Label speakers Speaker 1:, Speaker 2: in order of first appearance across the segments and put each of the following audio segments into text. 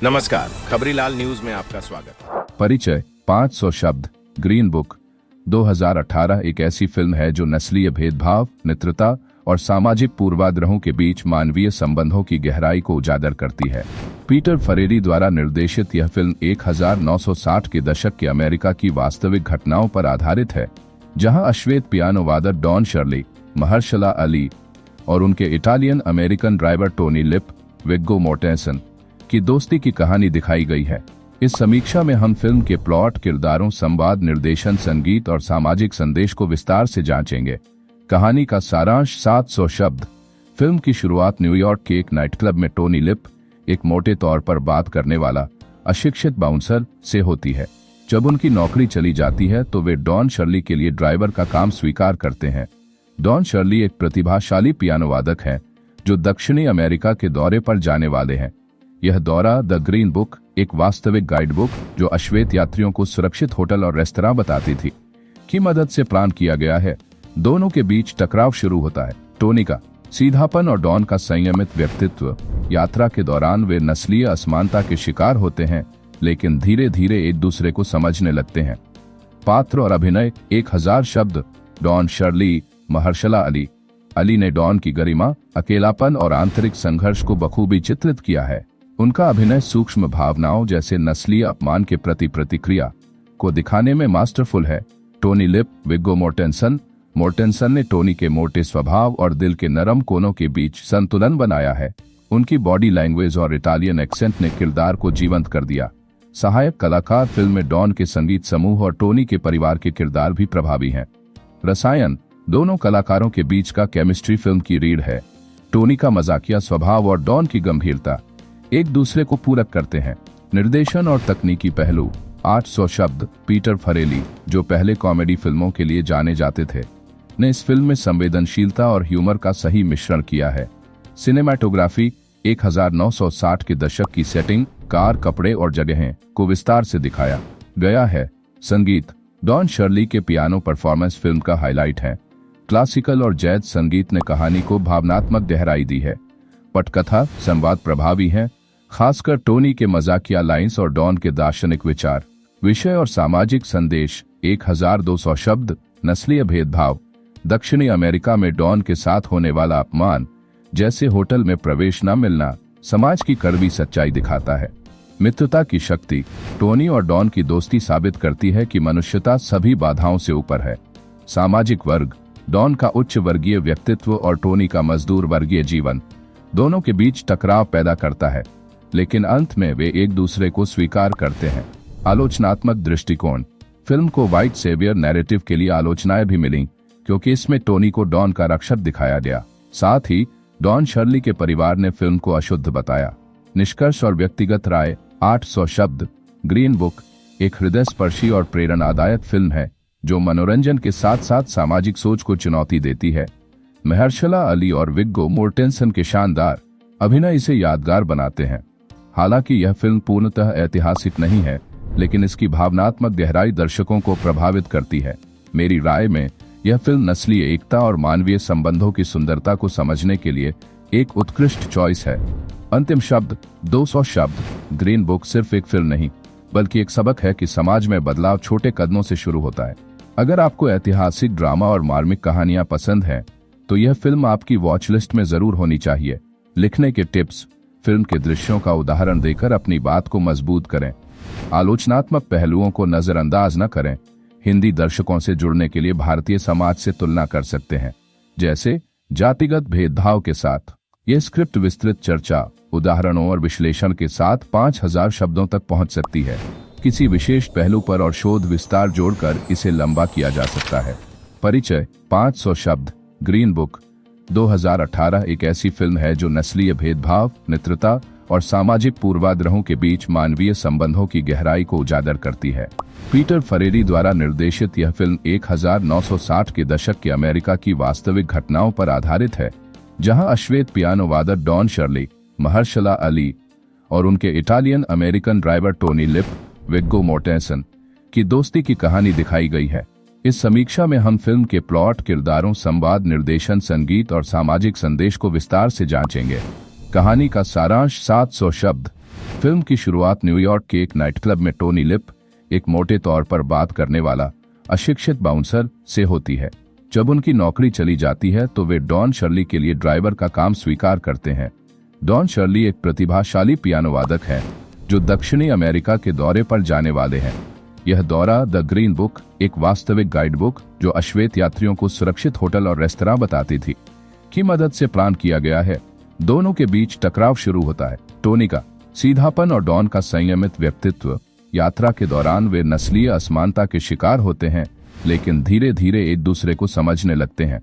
Speaker 1: नमस्कार, खबरीलाल न्यूज में आपका स्वागत।
Speaker 2: परिचय 500 शब्द। ग्रीन बुक 2018 एक ऐसी फिल्म है जो नस्लीय भेदभाव, मित्रता और सामाजिक पूर्वाग्रहों के बीच मानवीय संबंधों की गहराई को उजागर करती है। पीटर फरेरी द्वारा निर्देशित यह फिल्म 1960 के दशक के अमेरिका की वास्तविक घटनाओं पर आधारित है, जहां अश्वेत पियानो वादक डॉन शर्ली, महर्शला अली और उनके Italian American driver Tony Lip, Viggo Mortensen की दोस्ती की कहानी दिखाई गई है। इस समीक्षा में हम फिल्म के प्लॉट, किरदारों, संवाद, निर्देशन, संगीत और सामाजिक संदेश को विस्तार से जांचेंगे। कहानी का सारांश 700 शब्द। फिल्म की शुरुआत न्यूयॉर्क के एक नाइट क्लब में टोनी लिप, एक मोटे तौर पर बात करने वाला अशिक्षित बाउंसर, से होती है। जब उनकी नौकरी चली जाती है तो वे डॉन शर्ली के लिए ड्राइवर का काम स्वीकार करते हैं। डॉन शर्ली एक प्रतिभाशाली पियानो वादक है जो दक्षिणी अमेरिका के दौरे पर जाने वाले हैं। यह दौरा द ग्रीन बुक, एक वास्तविक गाइड बुक जो अश्वेत यात्रियों को सुरक्षित होटल और रेस्तरां बताती थी, की मदद से प्लान किया गया है। दोनों के बीच टकराव शुरू होता है। टोनी का सीधापन और डॉन का संयमित व्यक्तित्व। यात्रा के दौरान वे नस्लीय असमानता के शिकार होते हैं, लेकिन धीरे धीरे एक दूसरे को समझने लगते हैं। पात्र और अभिनय 1000 शब्द। Don Shirley, Mahershala Ali. Ali ने डॉन की गरिमा, अकेलापन और आंतरिक संघर्ष को बखूबी चित्रित किया है। उनका अभिनय सूक्ष्म भावनाओं जैसे नस्लीय अपमान के प्रति प्रतिक्रिया को दिखाने में मास्टरफुल है। Tony Lip, Viggo Mortensen. Mortensen ने टोनी के मोटे स्वभाव और दिल के नरम कोनों के बीच संतुलन बनाया है। उनकी बॉडी लैंग्वेज और इटालियन एक्सेंट ने किरदार को जीवंत कर दिया। सहायक कलाकार फिल्म में डॉन के संगीत समूह और टोनी के परिवार के किरदार भी प्रभावी हैं। रसायन दोनों कलाकारों के बीच का केमिस्ट्री फिल्म की रीढ़ है। टोनी का मजाकिया स्वभाव और डॉन की गंभीरता एक दूसरे को पूरक करते हैं। निर्देशन और तकनीकी पहलू 800 शब्द। पीटर फरेली, जो पहले कॉमेडी फिल्मों के लिए जाने जाते थे, ने इस फिल्म में संवेदनशीलता और ह्यूमर का सही मिश्रण किया है। सिनेमाटोग्राफी 1960 के दशक की सेटिंग, कार, कपड़े और जगहें को विस्तार से दिखाया गया है। संगीत डॉन शर्ली के पियानो परफॉर्मेंस फिल्म का हाईलाइट है। क्लासिकल और जैज संगीत ने कहानी को भावनात्मक गहराई दी है। पटकथा, संवाद प्रभावी है, खासकर टोनी के मजाकिया लाइंस और डॉन के दार्शनिक विचार। विषय और सामाजिक संदेश 1200 शब्द। नस्लीय भेदभाव दक्षिणी अमेरिका में डॉन के साथ होने वाला अपमान, जैसे होटल में प्रवेश न मिलना, समाज की कड़वी सच्चाई दिखाता है। मित्रता की शक्ति टोनी और डॉन की दोस्ती साबित करती है कि मनुष्यता सभी बाधाओं से ऊपर है। सामाजिक वर्ग डॉन का उच्च वर्गीय व्यक्तित्व और टोनी का मजदूर वर्गीय जीवन दोनों के बीच टकराव पैदा करता है, लेकिन अंत में वे एक दूसरे को स्वीकार करते हैं। आलोचनात्मक दृष्टिकोण फिल्म को व्हाइट सेवियर नैरेटिव के लिए आलोचनाएं भी मिली, क्योंकि इसमें टोनी को डॉन का रक्षक दिखाया गया। साथ ही डॉन शर्ली के परिवार ने फिल्म को अशुद्ध बताया। निष्कर्ष और व्यक्तिगत राय 800 शब्द। ग्रीन बुक एक हृदयस्पर्शी और प्रेरणादायक फिल्म है जो मनोरंजन के साथ साथ सामाजिक सोच को चुनौती देती है। महर्शला अली और विग्गो मोर्टेंसन के शानदार अभिनय इसे यादगार बनाते हैं। हालांकि यह फिल्म पूर्णतः ऐतिहासिक नहीं है, लेकिन इसकी भावनात्मक गहराई दर्शकों को प्रभावित करती है। मेरी राय में यह फिल्म नस्लीय एकता और मानवीय संबंधों की सुंदरता को समझने के लिए एक उत्कृष्ट चॉइस है। अंतिम शब्द 200 शब्द। ग्रीन बुक सिर्फ एक फिल्म नहीं, बल्कि एक सबक है कि समाज में बदलाव छोटे कदमों से शुरू होता है। अगर आपको ऐतिहासिक ड्रामा और मार्मिक कहानियां पसंद हैं, तो यह फिल्म आपकी वॉच लिस्ट में जरूर होनी चाहिए। लिखने के टिप्स फिल्म के दृश्यों का उदाहरण देकर अपनी बात को मजबूत करें। आलोचनात्मक पहलुओं को नजरअंदाज न करें। हिंदी दर्शकों से जुड़ने के लिए भारतीय समाज से तुलना कर सकते हैं, जैसे जातिगत भेदभाव के साथ। यह स्क्रिप्ट विस्तृत चर्चा, उदाहरणों और विश्लेषण के साथ 5000 शब्दों तक पहुंच सकती है। किसी विशेष पहलू पर और शोध विस्तार जोड़कर इसे लंबा किया जा सकता है। परिचय 500 शब्द। ग्रीन बुक 2018 एक ऐसी फिल्म है जो नस्लीय भेदभाव, मित्रता और सामाजिक पूर्वाग्रहों के बीच मानवीय संबंधों की गहराई को उजागर करती है। पीटर फरेरी द्वारा निर्देशित यह फिल्म 1960 के दशक के अमेरिका की वास्तविक घटनाओं पर आधारित है, जहां अश्वेत पियानो वादक डॉन शर्ली, महर्शला अली और उनके Italian American driver Tony Lip, Viggo Mortensen की दोस्ती की कहानी दिखाई गई है। इस समीक्षा में हम फिल्म के प्लॉट, किरदारों, संवाद, निर्देशन, संगीत और सामाजिक संदेश को विस्तार से जांचेंगे। कहानी का सारांश 700 शब्द। फिल्म की शुरुआत न्यूयॉर्क के एक नाइट क्लब में टोनी लिप, एक मोटे तौर पर बात करने वाला अशिक्षित बाउंसर, से होती है। जब उनकी नौकरी चली जाती है तो वे डॉन शर्ली के लिए ड्राइवर का काम स्वीकार करते हैं। डॉन शर्ली एक प्रतिभाशाली पियानो वादक है जो दक्षिणी अमेरिका के दौरे पर जाने वाले हैं। यह दौरा द ग्रीन बुक, एक वास्तविक गाइड बुक जो अश्वेत यात्रियों को सुरक्षित होटल और रेस्तरां बताती थी, की मदद से प्लान किया गया है। दोनों के बीच टकराव शुरू होता है। टोनी का सीधापन और डॉन का संयमित व्यक्तित्व। यात्रा के दौरान वे नस्लीय असमानता के शिकार होते हैं, लेकिन धीरे धीरे एक दूसरे को समझने लगते हैं।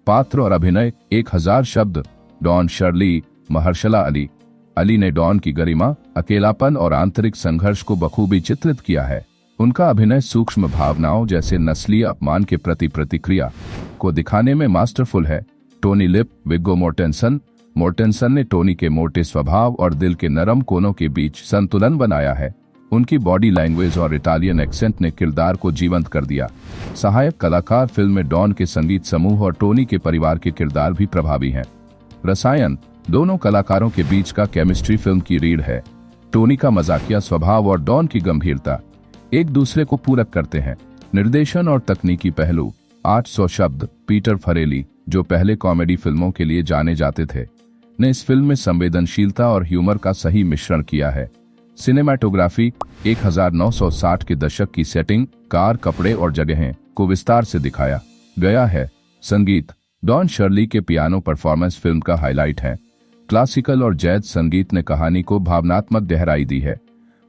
Speaker 2: पात्र और अभिनय 1000 शब्द। Don Shirley, Mahershala Ali. Ali ने डॉन की गरिमा, अकेलापन और आंतरिक संघर्ष को बखूबी चित्रित किया है। उनका अभिनय सूक्ष्म भावनाओं जैसे नस्लीय अपमान के प्रति प्रतिक्रिया को दिखाने में मास्टरफुल है। Tony Lip, Viggo Mortensen. Mortensen ने टोनी के मोटे स्वभाव और दिल के नरम कोनों के बीच संतुलन बनाया है। उनकी बॉडी लैंग्वेज और इटालियन एक्सेंट ने किरदार को जीवंत कर दिया। सहायक कलाकार फिल्म में डॉन के संगीत समूह और टोनी के परिवार के किरदार भी प्रभावी हैं। रसायन, दोनों कलाकारों के बीच का केमिस्ट्री फिल्म की रीढ़ है। टोनी का मजाकिया स्वभाव और डॉन की गंभीरता एक दूसरे को पूरक करते हैं। निर्देशन और तकनीकी पहलू। 800 शब्द। पीटर फरेली, जो पहले कॉमेडी फिल्मों के लिए जाने जाते थे, ने इस फिल्म में संवेदनशीलता और ह्यूमर का सही मिश्रण किया है। सिनेमाटोग्राफी 1960 के दशक की सेटिंग, कार, कपड़े और जगहें को विस्तार से दिखाया गया है। संगीत, डॉन शर्ली के पियानो परफॉर्मेंस फिल्म का हाईलाइट है। क्लासिकल और जैज संगीत ने कहानी को भावनात्मक गहराई दी है।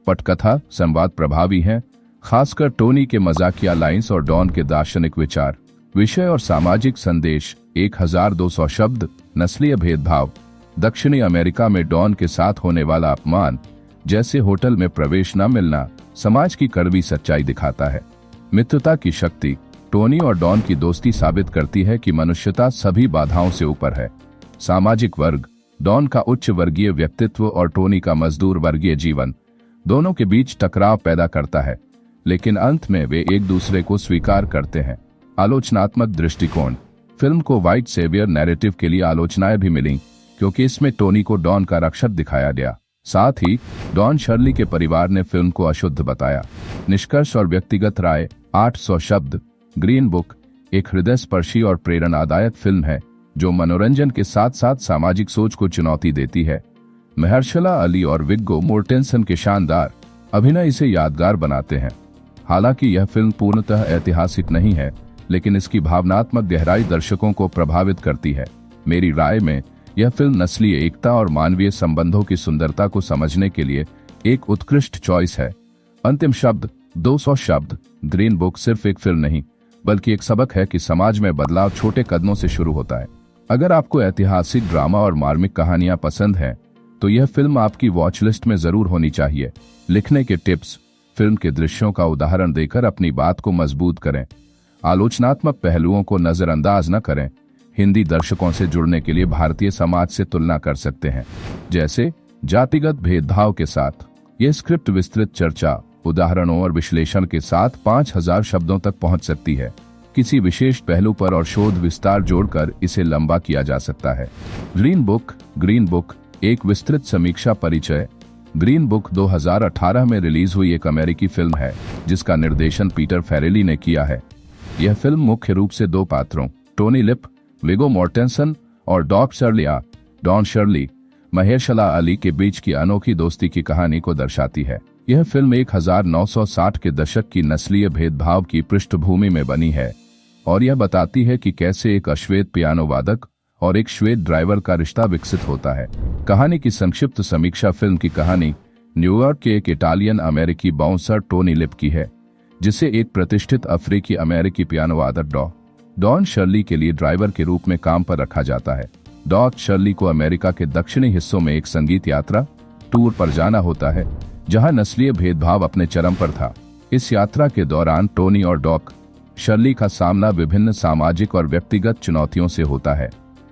Speaker 2: पटकथा, संवाद प्रभावी है, खासकर टोनी के मजाकिया लाइंस और डॉन के दार्शनिक विचार। विषय और सामाजिक संदेश 1200 शब्द। नस्लीय भेदभाव, दक्षिणी अमेरिका में डॉन के साथ होने वाला अपमान, जैसे होटल में प्रवेश न मिलना, समाज की कड़वी सच्चाई दिखाता है। मित्रता की शक्ति, टोनी और डॉन की दोस्ती साबित करती है कि मनुष्यता सभी बाधाओं से ऊपर है। सामाजिक वर्ग, डॉन का उच्च वर्गीय व्यक्तित्व और टोनी का मजदूर वर्गीय जीवन दोनों के बीच टकराव पैदा करता है, लेकिन अंत में वे एक दूसरे को स्वीकार करते हैं। आलोचनात्मक दृष्टिकोण, फिल्म को व्हाइट सेवियर नैरेटिव के लिए आलोचनाएं भी मिली, क्योंकि इसमें टोनी को डॉन का रक्षक दिखाया गया। साथ ही डॉन शर्ली के परिवार ने फिल्म को अशुद्ध बताया। निष्कर्ष और व्यक्तिगत राय। 800 शब्द। ग्रीन बुक एक हृदयस्पर्शी और प्रेरणादायक फिल्म है जो मनोरंजन के साथ साथ सामाजिक सोच को चुनौती देती है। महर्शला अली और विगो मोर्टेंसन के शानदार अभिनय इसे यादगार बनाते हैं। हालांकि यह फिल्म पूर्णतः ऐतिहासिक नहीं है, लेकिन इसकी भावनात्मक गहराई दर्शकों को प्रभावित करती है। मेरी राय में यह फिल्म नस्लीय एकता और मानवीय संबंधों की सुंदरता को समझने के लिए एक उत्कृष्ट चॉइस है। अंतिम शब्द। 200 शब्द। ग्रीन बुक सिर्फ एक फिल्म नहीं, बल्कि एक सबक है कि समाज में बदलाव छोटे कदमों से शुरू होता है। अगर आपको ऐतिहासिक ड्रामा और मार्मिक कहानियां पसंद हैं, तो यह फिल्म आपकी वॉच लिस्ट में जरूर होनी चाहिए। लिखने के टिप्स। फिल्म के दृश्यों का उदाहरण देकर अपनी बात को मजबूत करें। आलोचनात्मक पहलुओं को नजरअंदाज न करें। हिंदी दर्शकों से जुड़ने के लिए भारतीय समाज से तुलना कर सकते हैं, जैसे जातिगत भेदभाव के साथ। यह स्क्रिप्ट विस्तृत चर्चा, उदाहरणों और विश्लेषण के साथ 5000 शब्दों तक पहुंच सकती है। किसी विशेष पहलू पर और शोध विस्तार जोड़कर इसे लंबा किया जा सकता है। ग्रीन बुक एक विस्तृत समीक्षा परिचय। ग्रीन बुक 2018 में रिलीज हुई एक अमेरिकी फिल्म है जिसका निर्देशन पीटर फेरेली ने किया है। यह फिल्म मुख्य रूप से 2 पात्रों, टोनी लिप, विगो मोर्टेंसन और डॉन शर्ली, महेरशला अली के बीच की अनोखी दोस्ती की कहानी को दर्शाती है। यह फिल्म 1960 के दशक की नस्लीय भेदभाव की पृष्ठभूमि में बनी है और यह बताती है कि कैसे एक अश्वेत पियानो वादक और एक श्वेत ड्राइवर का रिश्ता विकसित होता है। कहानी की संक्षिप्त समीक्षा। फिल्म की कहानी न्यूयॉर्क के एक इटालियन अमेरिकी बाउंसर टोनी लिप की है, जिसे एक प्रतिष्ठित अफ्रीकी अमेरिकी पियानो वादक डॉन शर्ली के लिए ड्राइवर के रूप में काम पर रखा जाता है। डॉन शर्ली को अमेरिका के दक्षिणी हिस्सों में एक संगीत यात्रा टूर पर जाना होता है, जहां नस्लीय भेदभाव अपने चरम पर था। इस यात्रा के दौरान टोनी और डॉक शर्ली का सामना विभिन्न सामाजिक और व्यक्तिगत चुनौतियों से होता है।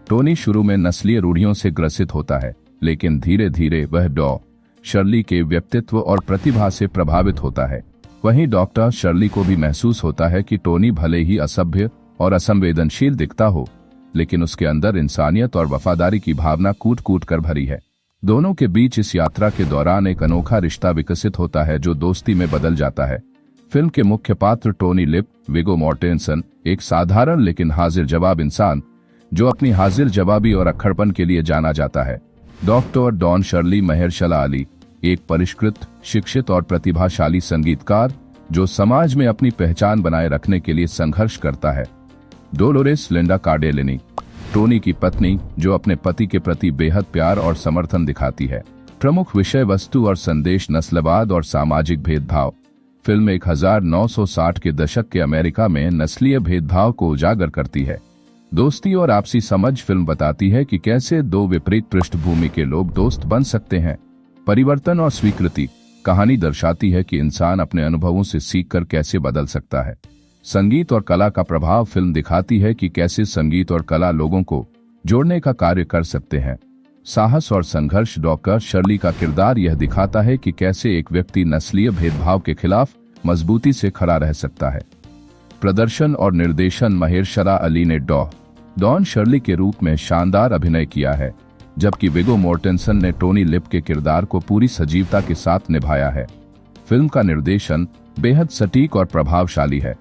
Speaker 2: टोनी शुरू में नस्लीय रूढ़ियों से ग्रसित होता है, लेकिन धीरे धीरे वह शर्ली के व्यक्तित्व और प्रतिभा से प्रभावित होता है। वहीं डॉक्टर शर्ली को भी महसूस होता है कि टोनी भले ही असभ्य और असंवेदनशील दिखता हो, लेकिन उसके अंदर इंसानियत और वफादारी की भावना कूट कूट कर भरी है। दोनों के बीच इस यात्रा के दौरान एक अनोखा रिश्ता विकसित होता है जो दोस्ती में बदल जाता है। फिल्म के मुख्य पात्र टोनी लिप, विगो मोर्टेंसन, एक साधारण लेकिन हाजिर जवाब इंसान जो अपनी हाजिर जवाबी और अक्खड़पन के लिए जाना जाता है। डॉक्टर डॉन शर्ली महेरशला अली, एक परिष्कृत, शिक्षित और प्रतिभाशाली संगीतकार जो समाज में अपनी पहचान बनाए रखने के लिए संघर्ष करता है। डोलोरेस लिंडा कार्डेलिनी, टोनी की पत्नी जो अपने पति के प्रति बेहद प्यार और समर्थन दिखाती है। प्रमुख विषय वस्तु और संदेश नस्लवाद और सामाजिक भेदभाव। फिल्म 1960 के दशक के अमेरिका में नस्लीय भेदभाव को उजागर करती है। दोस्ती और आपसी समझ। फिल्म बताती है कि कैसे दो विपरीत पृष्ठभूमि के लोग दोस्त बन सकते हैं। परिवर्तन और स्वीकृति। कहानी दर्शाती है कि इंसान अपने अनुभवों से सीखकर कैसे बदल सकता है। संगीत और कला का प्रभाव। फिल्म दिखाती है कि कैसे संगीत और कला लोगों को जोड़ने का कार्य कर सकते हैं। साहस और संघर्ष। डॉक्टर शर्ली का किरदार यह दिखाता है कि कैसे एक व्यक्ति नस्लीय भेदभाव के खिलाफ मजबूती से खड़ा रह सकता है। प्रदर्शन और निर्देशन। महेरशला अली ने डॉन शर्ली के रूप में शानदार अभिनय किया है, जबकि विगो मोर्टेंसन ने टोनी लिप के किरदार को पूरी सजीवता के साथ निभाया है। फिल्म का निर्देशन बेहद सटीक और प्रभावशाली है।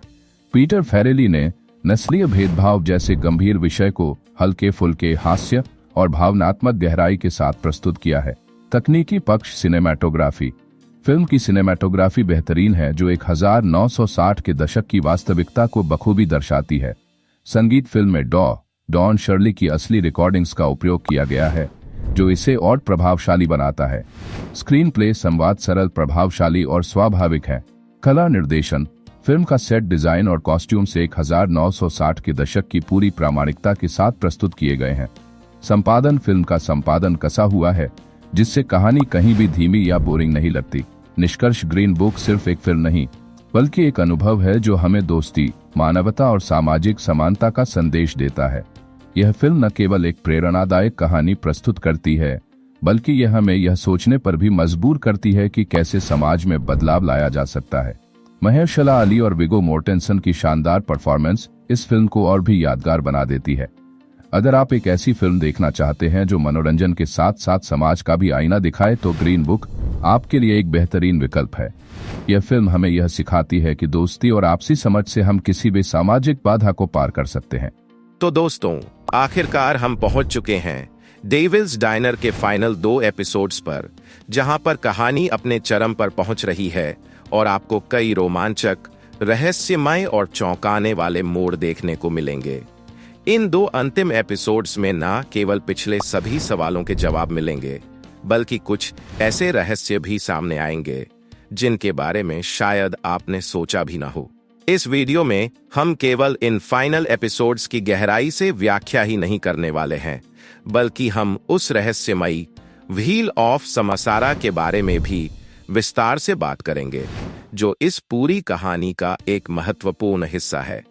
Speaker 2: पीटर फेरेली ने नस्लीय भेदभाव जैसे गंभीर विषय को हल्के फुल्के हास्य और भावनात्मक गहराई के साथ प्रस्तुत किया है। तकनीकी पक्ष। सिनेमैटोग्राफी। फिल्म की सिनेमैटोग्राफी बेहतरीन है जो 1960 के दशक की वास्तविकता को बखूबी दर्शाती है। संगीत। फिल्म में डॉन शर्ली की असली रिकॉर्डिंग्स का उपयोग किया गया है जो इसे और प्रभावशाली बनाता है। Screen play. संवाद सरल, प्रभावशाली और स्वाभाविक है। कला निर्देशन। फिल्म का सेट डिजाइन और कॉस्ट्यूम्स 1960 के दशक की पूरी प्रामाणिकता के साथ प्रस्तुत किए गए हैं। संपादन। फिल्म का संपादन कसा हुआ है जिससे कहानी कहीं भी धीमी या बोरिंग नहीं लगती। निष्कर्ष। ग्रीन बुक सिर्फ एक फिल्म नहीं बल्कि एक अनुभव है जो हमें दोस्ती, मानवता और सामाजिक समानता का संदेश देता है। यह फिल्म न केवल एक प्रेरणादायक कहानी प्रस्तुत करती है बल्कि यह हमें यह सोचने पर भी मजबूर करती है कि कैसे समाज में बदलाव लाया जा सकता है। महेरशला अली और विगो मोर्टेंसन की शानदार परफॉर्मेंस इस फिल्म को और भी यादगार बना देती है। अगर आप एक ऐसी फिल्म देखना चाहते हैं जो मनोरंजन के साथ साथ समाज का भी आईना दिखाए तो ग्रीन बुक आपके लिए एक बेहतरीन विकल्प है। यह फिल्म हमें यह सिखाती है कि दोस्ती और आपसी समझ से हम किसी भी सामाजिक बाधा को पार कर सकते हैं।
Speaker 1: तो दोस्तों, आखिरकार हम पहुंच चुके हैं डेविल्स डाइनर के फाइनल 2 एपिसोड्स पर, जहां पर कहानी अपने चरम पर पहुंच रही है और आपको कई रोमांचक, रहस्यमय और चौंकाने वाले मोड़ देखने को मिलेंगे। इन 2 अंतिम एपिसोड्स में न केवल पिछले सभी सवालों के जवाब मिलेंगे बल्कि कुछ ऐसे रहस्य भी सामने आएंगे जिनके बारे में शायद आपने सोचा भी ना हो। इस वीडियो में हम केवल इन फाइनल एपिसोड्स की गहराई से व्याख्या ही नहीं करने वाले हैं बल्कि हम उस रहस्यमयी व्हील ऑफ समासारा के बारे में भी विस्तार से बात करेंगे जो इस पूरी कहानी का एक महत्वपूर्ण हिस्सा है।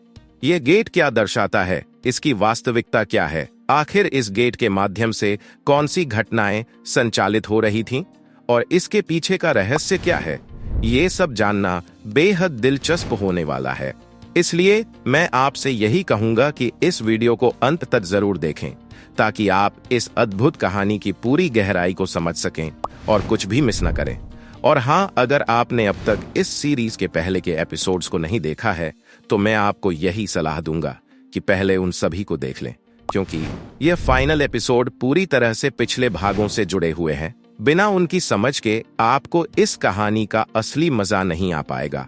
Speaker 1: यह गेट क्या दर्शाता है, इसकी वास्तविकता क्या है, आखिर इस गेट के माध्यम से कौन सी घटनाएं संचालित हो रही थीं और इसके पीछे का रहस्य क्या है, ये सब जानना बेहद दिलचस्प होने वाला है। इसलिए मैं आपसे यही कहूंगा कि इस वीडियो को अंत तक जरूर देखें ताकि आप इस अद्भुत कहानी की पूरी गहराई को समझ सकें और कुछ भी मिस न करें। और हाँ, अगर आपने अब तक इस सीरीज के पहले के एपिसोड्स को नहीं देखा है तो मैं आपको यही सलाह दूंगा कि पहले उन सभी को देख लें, क्योंकि यह फाइनल एपिसोड पूरी तरह से पिछले भागों से जुड़े हुए हैं। बिना उनकी समझ के आपको इस कहानी का असली मजा नहीं आ पाएगा।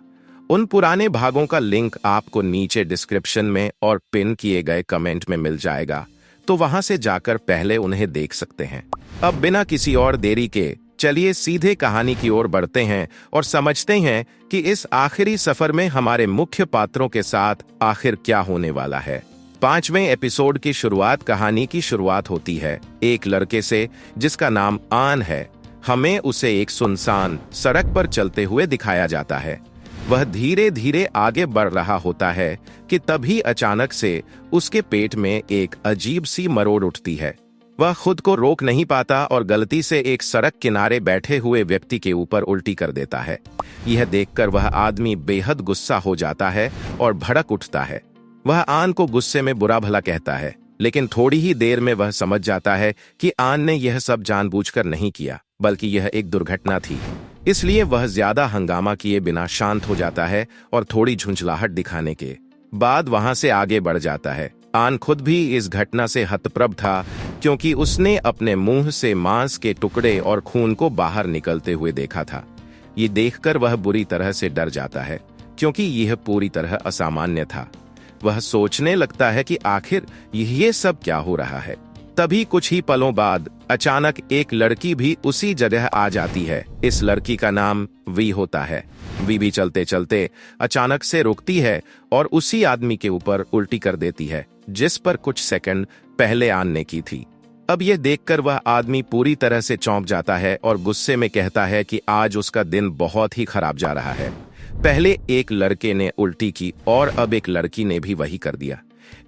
Speaker 1: उन पुराने भागों का लिंक आपको नीचे डिस्क्रिप्शन में और पिन किए गए कमेंट में मिल जाएगा, तो वहां से जाकर पहले उन्हें देख सकते हैं। अब बिना किसी और देरी के चलिए सीधे कहानी की ओर बढ़ते हैं और समझते हैं कि इस आखिरी सफर में हमारे मुख्य पात्रों के साथ आखिर क्या होने वाला है। 5वें एपिसोड की शुरुआत कहानी की शुरुआत होती है एक लड़के से जिसका नाम आन है। हमें उसे एक सुनसान सड़क पर चलते हुए दिखाया जाता है। वह धीरे धीरे आगे बढ़ रहा होता है कि तभी अचानक से उसके पेट में एक अजीब सी मरोड़ उठती है। वह खुद को रोक नहीं पाता और गलती से एक सड़क किनारे बैठे हुए व्यक्ति के ऊपर उल्टी कर देता है। यह देखकर वह आदमी बेहद गुस्सा हो जाता है और भड़क उठता है। वह आन को गुस्से में बुरा भला कहता है लेकिन थोड़ी ही देर में वह समझ जाता है कि आन ने यह सब जानबूझकर नहीं किया, बल्कि यह एक दुर्घटना थी। इसलिए वह ज्यादा हंगामा किए बिना शांत हो जाता है और थोड़ी झुंझलाहट दिखाने के बाद वहां से आगे बढ़ जाता है। आन खुद भी इस घटना से हतप्रभ था, क्योंकि उसने अपने मुंह से मांस के टुकड़े और खून को बाहर निकलते हुए देखा था। ये देखकर वह बुरी तरह से डर जाता है, क्योंकि यह पूरी तरह असामान्य था। वह सोचने लगता है कि आखिर ये सब क्या हो रहा है। तभी कुछ ही पलों बाद अचानक एक लड़की भी उसी जगह आ जाती है। इस लड़की का नाम वी होता है। वी भी चलते चलते अचानक से रुकती है और उसी आदमी के ऊपर उल्टी कर देती है, जिस पर कुछ सेकंड पहले आन ने की थी। अब यह देखकर वह आदमी पूरी तरह से चौंक जाता है और गुस्से में कहता है कि आज उसका दिन बहुत ही खराब जा रहा है। पहले एक लड़के ने उल्टी की और अब एक लड़की ने भी वही कर दिया।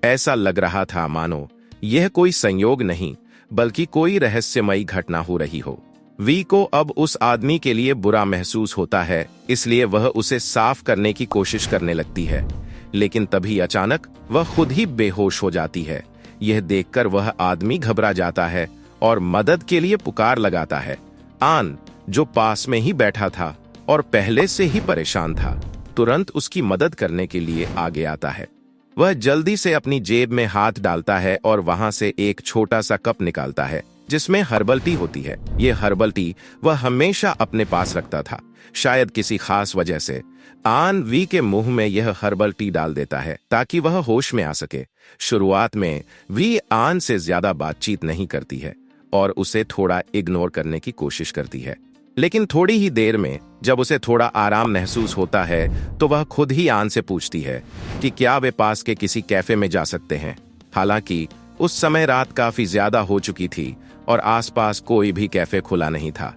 Speaker 1: ऐसा लग रहा था मानो यह कोई संयोग नहीं, बल्कि कोई रहस्यमयी घटना हो रही हो। वी को अब उस आदमी के लिए बुरा महसूस होता है, इसलिए वह उसे साफ करने की कोशिश करने लगती है। लेकिन तभी अचानक वह खुद ही बेहोश हो जाती है। यह देखकर वह आदमी घबरा जाता है और मदद के लिए पुकार लगाता है। आन, जो पास में ही बैठा था और पहले से ही परेशान था, तुरंत उसकी मदद करने के लिए आगे आता है। वह जल्दी से अपनी जेब में हाथ डालता है और वहां से एक छोटा सा कप निकालता है, जिसमें हर्बल टी होती है। यह हर्बल टी वह हमेशा अपने पास रखता था। शायद किसी खास वजह से आन वी के मुंह में यह हर्बल टी डाल देता है, ताकि वह होश में आ सके। शुरुआत में वी आन से ज्यादा बातचीत नहीं करती है और उसे थोड़ा इग्नोर करने की कोशिश करती है। लेकिन थोड़ी ही देर में जब उसे थोड़ा आराम महसूस होता है, तो वह खुद ही आन से पूछती है कि क्या वे पास के किसी कैफे में जा सकते हैं। हालांकि उस समय रात काफी ज्यादा हो चुकी थी और आसपास कोई भी कैफे खुला नहीं था।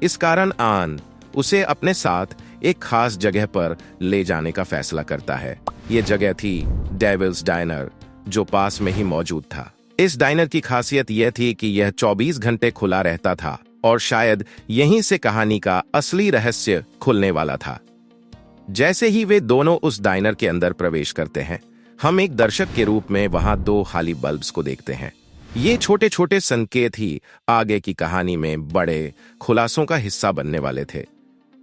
Speaker 1: इस कारण आन उसे अपने साथ एक खास जगह पर ले जाने का फैसला करता है। ये जगह थी डेविल्स डाइनर, जो पास में ही मौजूद था। इस डाइनर की खासियत यह थी कि यह 24 घंटे खुला रहता था और शायद यहीं से कहानी का असली रहस्य खुलने वाला था। जैसे ही वे दोनों उस डाइनर के अंदर प्रवेश करते हैं, हम एक दर्शक के रूप में वहां 2 खाली बल्ब्स को देखते हैं। ये छोटे छोटे संकेत ही आगे की कहानी में बड़े खुलासों का हिस्सा बनने वाले थे।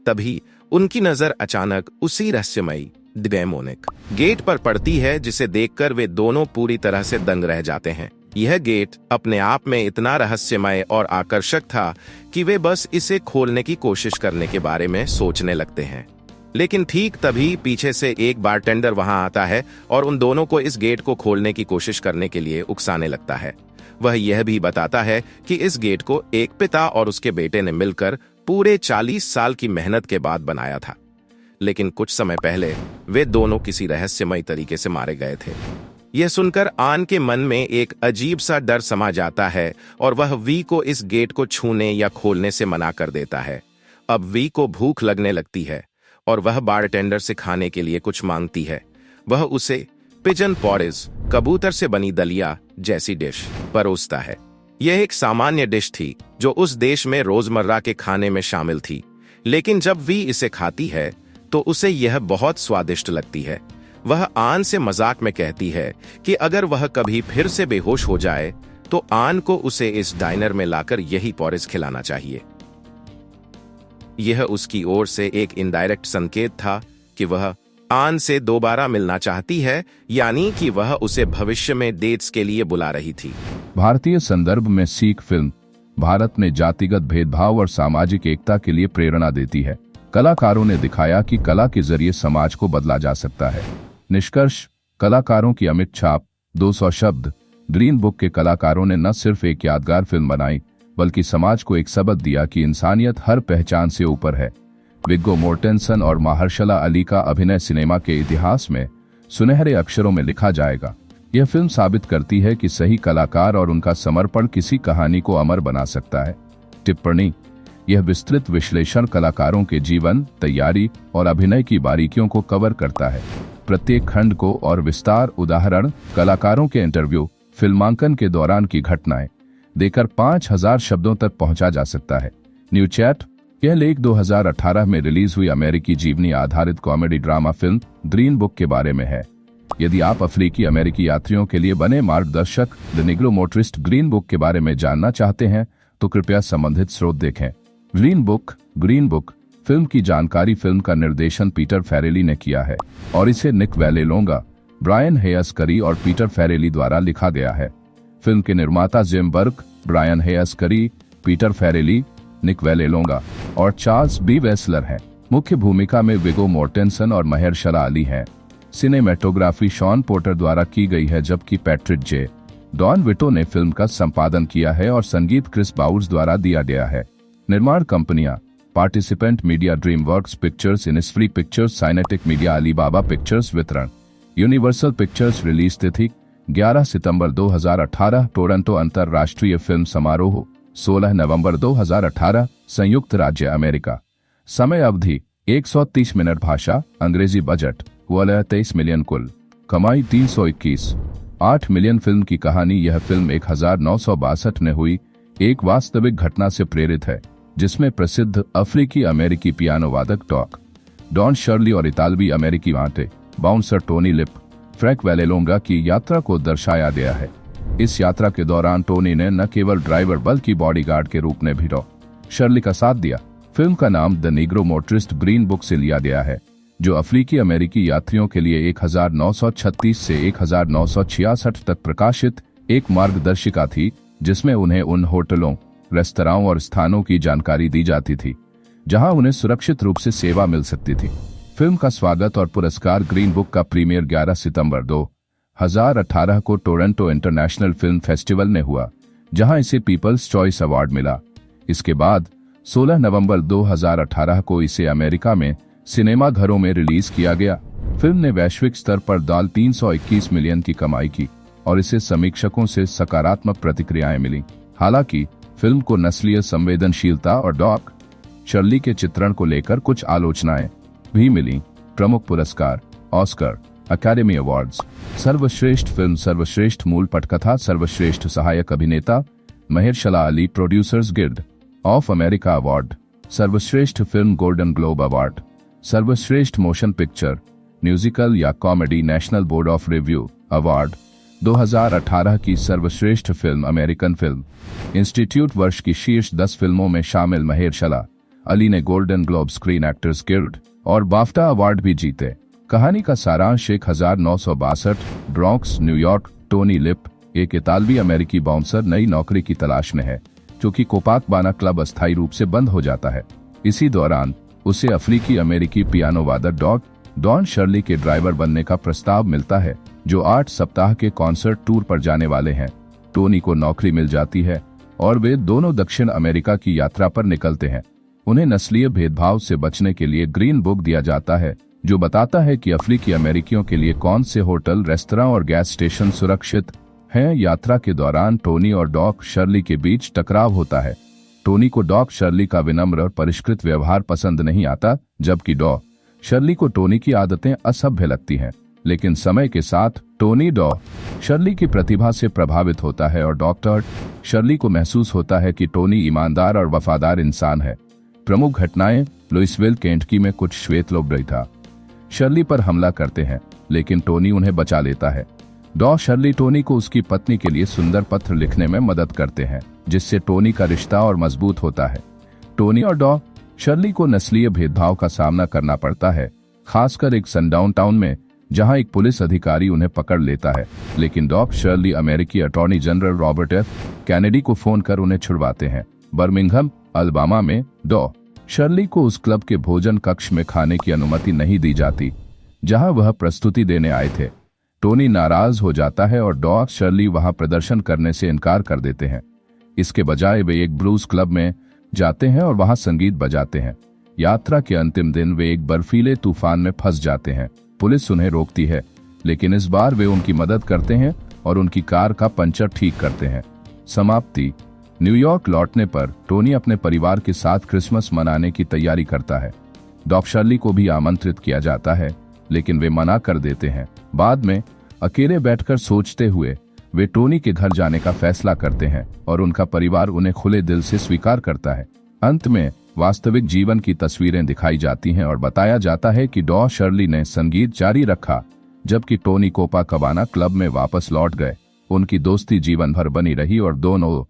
Speaker 1: तभी उनकी नजर अचानक उसी रहस्यमयी डेमोनिक गेट पर पड़ती है, जिसे देखकर वे दोनों पूरी तरह से दंग रह जाते हैं। यह गेट अपने आप में इतना रहस्यमय और आकर्षक था कि वे बस इसे खोलने की कोशिश करने के बारे में सोचने लगते हैं। लेकिन ठीक तभी पीछे से एक बारटेंडर वहां आता है और उन दोनों को इस गेट को खोलने की कोशिश करने के लिए उकसाने लगता है। वह यह भी बताता है कि इस गेट को एक पिता और उसके बेटे ने मिलकर पूरे 40 साल की मेहनत के बाद बनाया था, लेकिन कुछ समय पहले वे दोनों किसी रहस्यमय तरीके से मारे गए थे। यह सुनकर आन के मन में एक अजीब सा डर समा जाता है और वह वी को इस गेट को छूने या खोलने से मना कर देता है। अब वी को भूख लगने लगती है और वह बारटेंडर से खाने के लिए कुछ मांगती है। वह उसे पिजन पॉरिज, कबूतर से बनी दलिया जैसी डिश परोसता है। यह एक सामान्य डिश थी जो उस देश में रोजमर्रा के खाने में शामिल थी, लेकिन जब वी इसे खाती है तो उसे यह बहुत स्वादिष्ट लगती है। वह आन से मजाक में कहती है कि अगर वह कभी फिर से बेहोश हो जाए तो आन को उसे इस डाइनर में लाकर यही पॉरिज खिलाना चाहिए। यह उसकी ओर से एक इनडायरेक्ट संकेत था कि वह आन से दोबारा मिलना चाहती है, यानी कि वह उसे भविष्य में डेट्स के लिए बुला रही थी।
Speaker 2: भारतीय संदर्भ में सिख फिल्म भारत में जातिगत भेदभाव और सामाजिक एकता के लिए प्रेरणा देती है। कलाकारों ने दिखाया कि कला के जरिए समाज को बदला जा सकता है। निष्कर्ष, कलाकारों की अमिट छाप, 200 शब्द। ग्रीन बुक के कलाकारों ने न सिर्फ एक यादगार फिल्म बनाई, बल्कि समाज को एक सबक दिया कि इंसानियत हर पहचान से ऊपर है। विग्गो मोर्टेंसन और महार्शला अली का अभिनय सिनेमा के इतिहास में सुनहरे अक्षरों में लिखा जाएगा। यह फिल्म साबित करती है कि सही कलाकार और उनका समर्पण किसी कहानी को अमर बना सकता है। टिप्पणी: यह विस्तृत विश्लेषण कलाकारों के जीवन, तैयारी और अभिनय की बारीकियों को कवर करता है। प्रत्येक खंड को और विस्तार, उदाहरण, कलाकारों के इंटरव्यू, फिल्मांकन के दौरान की घटनाएं देकर 5000 शब्दों तक पहुंचा जा सकता है। न्यू चैट: यह लेख 2018 में रिलीज हुई अमेरिकी जीवनी आधारित comedy drama film green book के बारे में है। यदि आप अफ्रीकी अमेरिकी यात्रियों के लिए बने मार्गदर्शक the Negro motorist green book के बारे में जानना चाहते हैं तो कृपया संबंधित स्रोत देखें। ग्रीन बुक फिल्म की जानकारी। फिल्म का निर्देशन पीटर फेरेली ने किया है और इसे निक वैलेलोंगा, ब्रायन हेयस करी और पीटर फेरेली द्वारा लिखा गया है। फिल्म के निर्माता जिम बर्क, ब्रायन हेयस करी, पीटर फेरेली, निक वैलेलोंगा और चार्ल्स बी वेस्लर हैं। मुख्य भूमिका में विगो मोर्टेंसन और महेरशाला अली हैं। सिनेमेटोग्राफी शॉन पोर्टर द्वारा की गई है, जबकि पैट्रिक जे डॉन विटो ने फिल्म का संपादन किया है और संगीत क्रिस बाउर्स द्वारा दिया गया है। निर्माण कंपनियां Participant Media, DreamWorks Pictures, Innisfree Pictures, Cinetic Media, Alibaba Pictures. वितरण यूनिवर्सल पिक्चर्स। रिलीज तिथि 11 सितंबर 2018। टोरंटो अंतर्राष्ट्रीय फिल्म समारोह 16 नवंबर 2018, संयुक्त राज्य अमेरिका। समय अवधि 130 मिनट। भाषा अंग्रेजी। Budget 23 million. कुल कमाई 321 8 मिलियन। फिल्म की कहानी। यह फिल्म 1962 में हुई एक वास्तविक घटना से प्रेरित है, जिसमें प्रसिद्ध अफ्रीकी अमेरिकी पियानो वादक डॉन शर्ली और इतालवी अमेरिकी बाउंसर टोनी लिप फ्रैंक वैलेलोंगा की यात्रा को दर्शाया गया है। इस यात्रा के दौरान टोनी ने न केवल ड्राइवर बल्कि बॉडीगार्ड के रूप में भी शर्ली का साथ दिया। फिल्म का नाम the Negro motorist green book से लिया गया है, जो अफ्रीकी अमेरिकी यात्रियों के लिए 1936 से 1966 तक प्रकाशित एक मार्गदर्शिका थी, जिसमें उन्हें उन होटलों, रेस्तराओं और स्थानों की जानकारी दी जाती थी जहां उन्हें सुरक्षित रूप से सेवा मिल सकती थी। फिल्म का स्वागत और पुरस्कार। ग्रीन बुक का प्रीमियर 11 सितंबर 2018 को टोरंटो इंटरनेशनल फिल्म फेस्टिवल में हुआ, जहां इसे पीपल्स चॉइस अवार्ड मिला। इसके बाद 16 नवंबर 2018 को इसे अमेरिका में सिनेमा घरों में रिलीज किया गया। फिल्म ने वैश्विक स्तर पर 321 मिलियन की कमाई की और इसे समीक्षकों से सकारात्मक प्रतिक्रियाएं मिली। हालांकि फिल्म को नस्लीय संवेदनशीलता और डॉक शर्ली के चित्रण को लेकर कुछ आलोचनाएं भी मिली। प्रमुख पुरस्कार। Oscar, Academy Awards. सर्वश्रेष्ठ फिल्म, सर्वश्रेष्ठ मूल पटकथा, सर्वश्रेष्ठ सहायक अभिनेता Mahershala Ali, Producers Guild of America award. सर्वश्रेष्ठ फिल्म, गोल्डन ग्लोब अवार्ड। सर्वश्रेष्ठ मोशन पिक्चर, म्यूजिकल या comedy, National Board of Review award. 2018 की सर्वश्रेष्ठ फिल्म, अमेरिकन फिल्म इंस्टीट्यूट वर्ष की शीर्ष 10 फिल्मों में शामिल महेरशाला अली ने golden globe, screen Actors guild और बाफ्टा अवार्ड भी जीते। कहानी का सारांश 1962 ब्रॉन्क्स, न्यूयॉर्क। टोनी लिप, एक इतालवी अमेरिकी बाउंसर, नई नौकरी की तलाश में है, जो कि कोपाकबाना क्लब अस्थायी रूप से बंद हो जाता है। इसी दौरान उसे अफ्रीकी अमेरिकी पियानो वादक डॉन शर्ली के ड्राइवर बनने का प्रस्ताव मिलता है, जो 8 सप्ताह के कॉन्सर्ट टूर पर जाने वाले हैं। टोनी को नौकरी मिल जाती है और वे दोनों दक्षिण अमेरिका की यात्रा पर निकलते हैं। उन्हें नस्लीय भेदभाव से बचने के लिए ग्रीन बुक दिया जाता है, जो बताता है कि अफ्रीकी अमेरिकियों के लिए कौन से होटल, रेस्तरां और गैस स्टेशन सुरक्षित हैं। यात्रा के दौरान टोनी और डॉक शर्ली के बीच टकराव होता है। टोनी को डॉक शर्ली का विनम्र और परिष्कृत व्यवहार पसंद नहीं आता, जबकि डॉ शर्ली को टोनी की आदतें असभ्य लगती हैं। लेकिन समय के साथ टोनी डॉ शर्ली की प्रतिभा से प्रभावित होता है और डॉक्टर शर्ली को महसूस होता है कि टोनी ईमानदार और वफादार इंसान है। प्रमुख घटनाएं। लुइसविल, केंटकी में कुछ श्वेत लोग शर्ली पर हमला करते हैं, लेकिन टोनी उन्हें बचा लेता है। डॉ शर्ली टोनी को उसकी पत्नी के लिए सुंदर पत्र लिखने में मदद करते हैं, जिससे टोनी का रिश्ता और मजबूत होता है। टोनी और डॉ शर्ली को नस्लीय भेदभाव का सामना करना पड़ता है, खासकर एक सनडाउन टाउन में, जहां एक पुलिस अधिकारी उन्हें पकड़ लेता है। लेकिन डॉ शर्ली अमेरिकी attorney general Robert F Kennedy को फोन कर उन्हें छुड़वाते हैं। बर्मिंघम, अलबामा में डॉ शर्ली को उस क्लब के भोजन कक्ष में खाने की अनुमति नहीं दी जाती, जहां वह प्रस्तुति देने आए थे। टोनी नाराज हो जाता है और डॉ शर्ली वहां प्रदर्शन करने से इनकार कर देते हैं। इसके बजाय वे एक ब्लूज क्लब में जाते हैं और वहां संगीत बजाते हैं। यात्रा के अंतिम दिन वे एक बर्फीले तूफान में फंस जाते हैं। पुलिस उन्हें रोकती है, लेकिन इस बार वे उनकी मदद करते हैं और उनकी कार का पंचर ठीक करते हैं। समाप्ति। न्यूयॉर्क लौटने पर टोनी अपने परिवार के साथ क्रिसमस मनाने की तैयारी करता है। डॉ शर्ली को भी आमंत्रित किया जाता है, लेकिन वे मना कर देते हैं। बाद में अकेले बैठकर सोचते हुए वे टोनी के घर जाने का फैसला करते हैं और उनका परिवार उन्हें खुले दिल से स्वीकार करता है। अंत में वास्तविक जीवन की तस्वीरें दिखाई जाती हैं और बताया जाता है कि डॉ शर्ली ने संगीत जारी रखा, जबकि टोनी कोपाकाबाना क्लब में वापस लौट गए। उनकी दोस्ती जीवन भर बनी रही और दोनों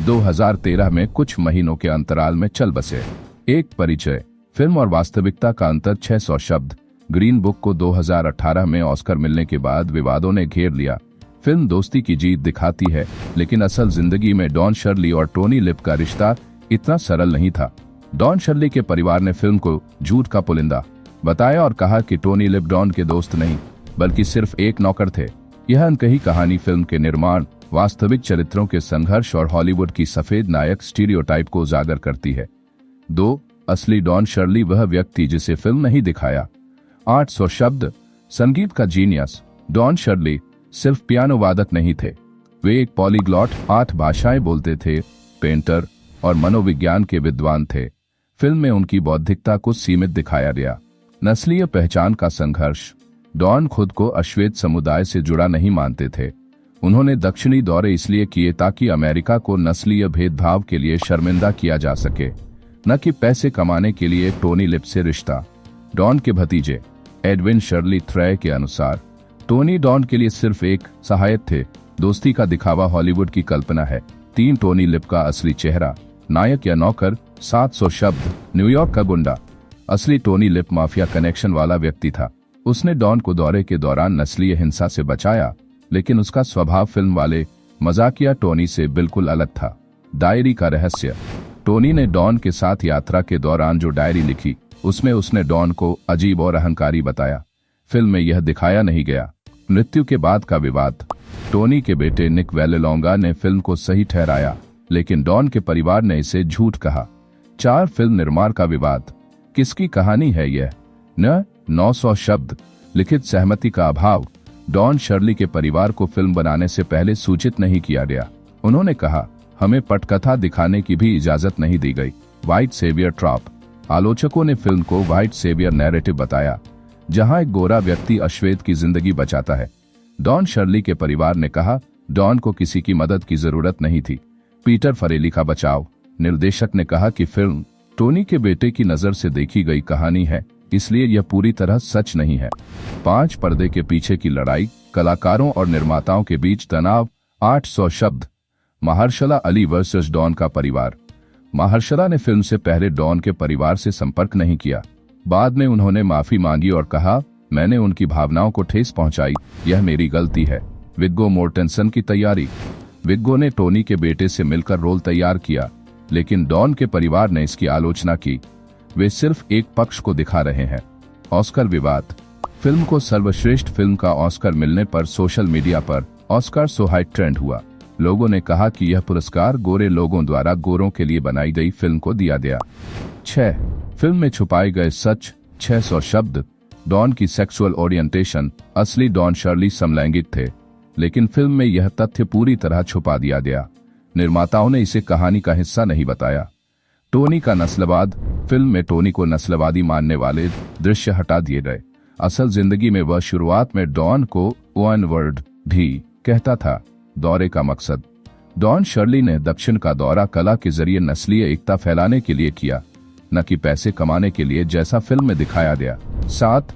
Speaker 2: 2013 में कुछ महीनों के अंतराल में चल बसे। एक परिचय। फिल्म और वास्तविकता का अंतर 600 शब्द। ग्रीन बुक को 2018 में ऑस्कर मिलने के बाद विवादों ने घेर लिया। फिल्म दोस्ती की जीत दिखाती है, लेकिन असल जिंदगी में डॉन शर्ली और टोनी लिप का रिश्ता इतना सरल नहीं था। डॉन शर्ली के परिवार ने फिल्म को झूठ का पुलिंदा बताया और कहा कि टोनी लिप डॉन के दोस्त नहीं बल्कि सिर्फ एक नौकर थे। यह अनकही कहानी फिल्म के निर्माण, वास्तविक चरित्रों के संघर्ष और हॉलीवुड की सफेद नायक स्टीरियोटाइप को उजागर करती है। 2. असली डॉन शर्ली वह व्यक्ति जिसे फिल्म नहीं दिखाया। 800 शब्द। संगीत का जीनियस। डॉन शर्ली सिर्फ पियानो वादक नहीं थे, वे एक पॉलीग्लॉट, 8 भाषाएं बोलते थे, पेंटर और मनोविज्ञान के विद्वान थे। फिल्म में उनकी बौद्धिकता को सीमित दिखाया गया। नस्लीय पहचान का संघर्ष। डॉन खुद को अश्वेत समुदाय से जुड़ा नहीं मानते थे। उन्होंने दक्षिणी दौरे इसलिए किए ताकि अमेरिका को नस्लीय भेदभाव के लिए शर्मिंदा किया जा सके, न कि पैसे कमाने के लिए टोनी लिप से रिश्ता। डॉन के भतीजे। एडविन शर्ली थ्रे के अनुसार टोनी डॉन के लिए सिर्फ एक सहायक थे। दोस्ती का दिखावा हॉलीवुड की कल्पना है। 3. टोनी लिप का असली चेहरा। नायक या नौकर। 700 शब्द। न्यूयॉर्क का गुंडा। असली टोनी लिप माफिया कनेक्शन वाला व्यक्ति था। उसने डॉन को दौरे के दौरान नस्लीय हिंसा से बचाया, लेकिन उसका स्वभाव फिल्म वाले मजाकिया टोनी से बिल्कुल अलग था। डायरी का रहस्य। टोनी ने डॉन के साथ यात्रा के दौरान जो डायरी लिखी, उसमें उसने डॉन को अजीब और अहंकारी बताया। फिल्म में यह दिखाया नहीं गया। मृत्यु के बाद का विवाद। टोनी के बेटे निक वेलेलोंगा ने फिल्म को सही ठहराया, लेकिन डॉन के परिवार ने इसे झूठ कहा। 4. फिल्म निर्माण का विवाद। किसकी कहानी है यह? 900 शब्द। लिखित सहमति का अभाव। डॉन शर्ली के परिवार को फिल्म बनाने से पहले सूचित नहीं किया गया। उन्होंने कहा, हमें पटकथा दिखाने की भी इजाजत नहीं दी गई। White saviour trope. आलोचकों ने फिल्म को व्हाइट सेवियर नैरेटिव बताया, जहां एक गोरा व्यक्ति अश्वेत की जिंदगी बचाता है। डॉन शर्ली के परिवार ने कहा, डॉन को किसी की मदद की जरूरत नहीं थी। पीटर फरेली का बचाव। निर्देशक ने कहा कि फिल्म टोनी के बेटे की नजर से देखी गई कहानी है, इसलिए यह पूरी तरह सच नहीं है। 5. पर्दे के पीछे की लड़ाई। कलाकारों और निर्माताओं के बीच तनाव। 800 शब्द। महार्शला अली वर्सेस डॉन का परिवार। महार्शला ने फिल्म से पहले डॉन के परिवार से संपर्क नहीं किया। बाद में उन्होंने माफी मांगी और कहा, मैंने उनकी भावनाओं को ठेस पहुंचाई, यह मेरी गलती है। विग्गो मोर्टेंसन की तैयारी। विग्गो ने टोनी के बेटे से मिलकर रोल तैयार किया, लेकिन डॉन के परिवार ने इसकी आलोचना की। वे सिर्फ एक पक्ष को दिखा रहे हैं। ऑस्कर विवाद। फिल्म को सर्वश्रेष्ठ फिल्म का ऑस्कर मिलने पर सोशल मीडिया पर ऑस्कर सो हाइट ट्रेंड हुआ। लोगों ने कहा कि यह पुरस्कार गोरे लोगों द्वारा गोरों के लिए बनाई गई फिल्म को दिया गया। 6. फिल्म में छुपाए गए सच। 600 शब्द। डॉन की सेक्सुअल ओरिएंटेशन। असली डॉन शर्ली समलैंगिक थे, लेकिन फिल्म में यह तथ्य पूरी तरह छुपा दिया गया। निर्माताओं ने इसे कहानी का हिस्सा नहीं बताया। टोनी का नस्लवाद। फिल्म में टोनी को नस्लवादी मानने वाले दृश्य हटा दिए गए। असल जिंदगी में वह शुरुआत में डॉन को वन वर्ड भी कहता था। दौरे का मकसद। डॉन शर्ली ने दक्षिण का दौरा कला के जरिए नस्लीय एकता फैलाने के लिए किया, न कि पैसे कमाने के लिए जैसा फिल्म में दिखाया गया। 7.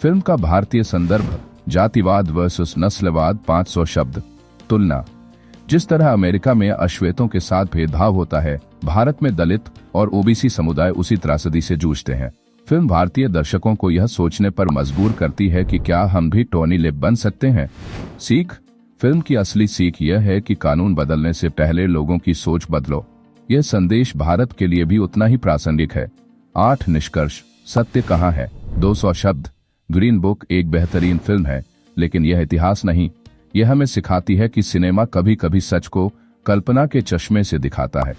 Speaker 2: फिल्म का भारतीय संदर्भ। जातिवाद वर्सेस नस्लवाद। 500 शब्द। तुलना। जिस तरह अमेरिका में अश्वेतों के साथ भेदभाव होता है, भारत में दलित और ओबीसी समुदाय उसी त्रासदी से जूझते हैं। फिल्म भारतीय दर्शकों को यह सोचने पर मजबूर करती है कि क्या हम भी टोनी लिप बन सकते हैं। सीख। फिल्म की असली सीख यह है कि कानून बदलने से पहले लोगों की सोच बदलो। यह संदेश भारत के लिए भी उतना ही प्रासंगिक है। 8. निष्कर्ष। सत्य कहाँ है? 200 शब्द। ग्रीन बुक एक बेहतरीन फिल्म है, लेकिन यह इतिहास नहीं। यह हमें सिखाती है कि सिनेमा कभी कभी सच को कल्पना के चश्मे से दिखाता है।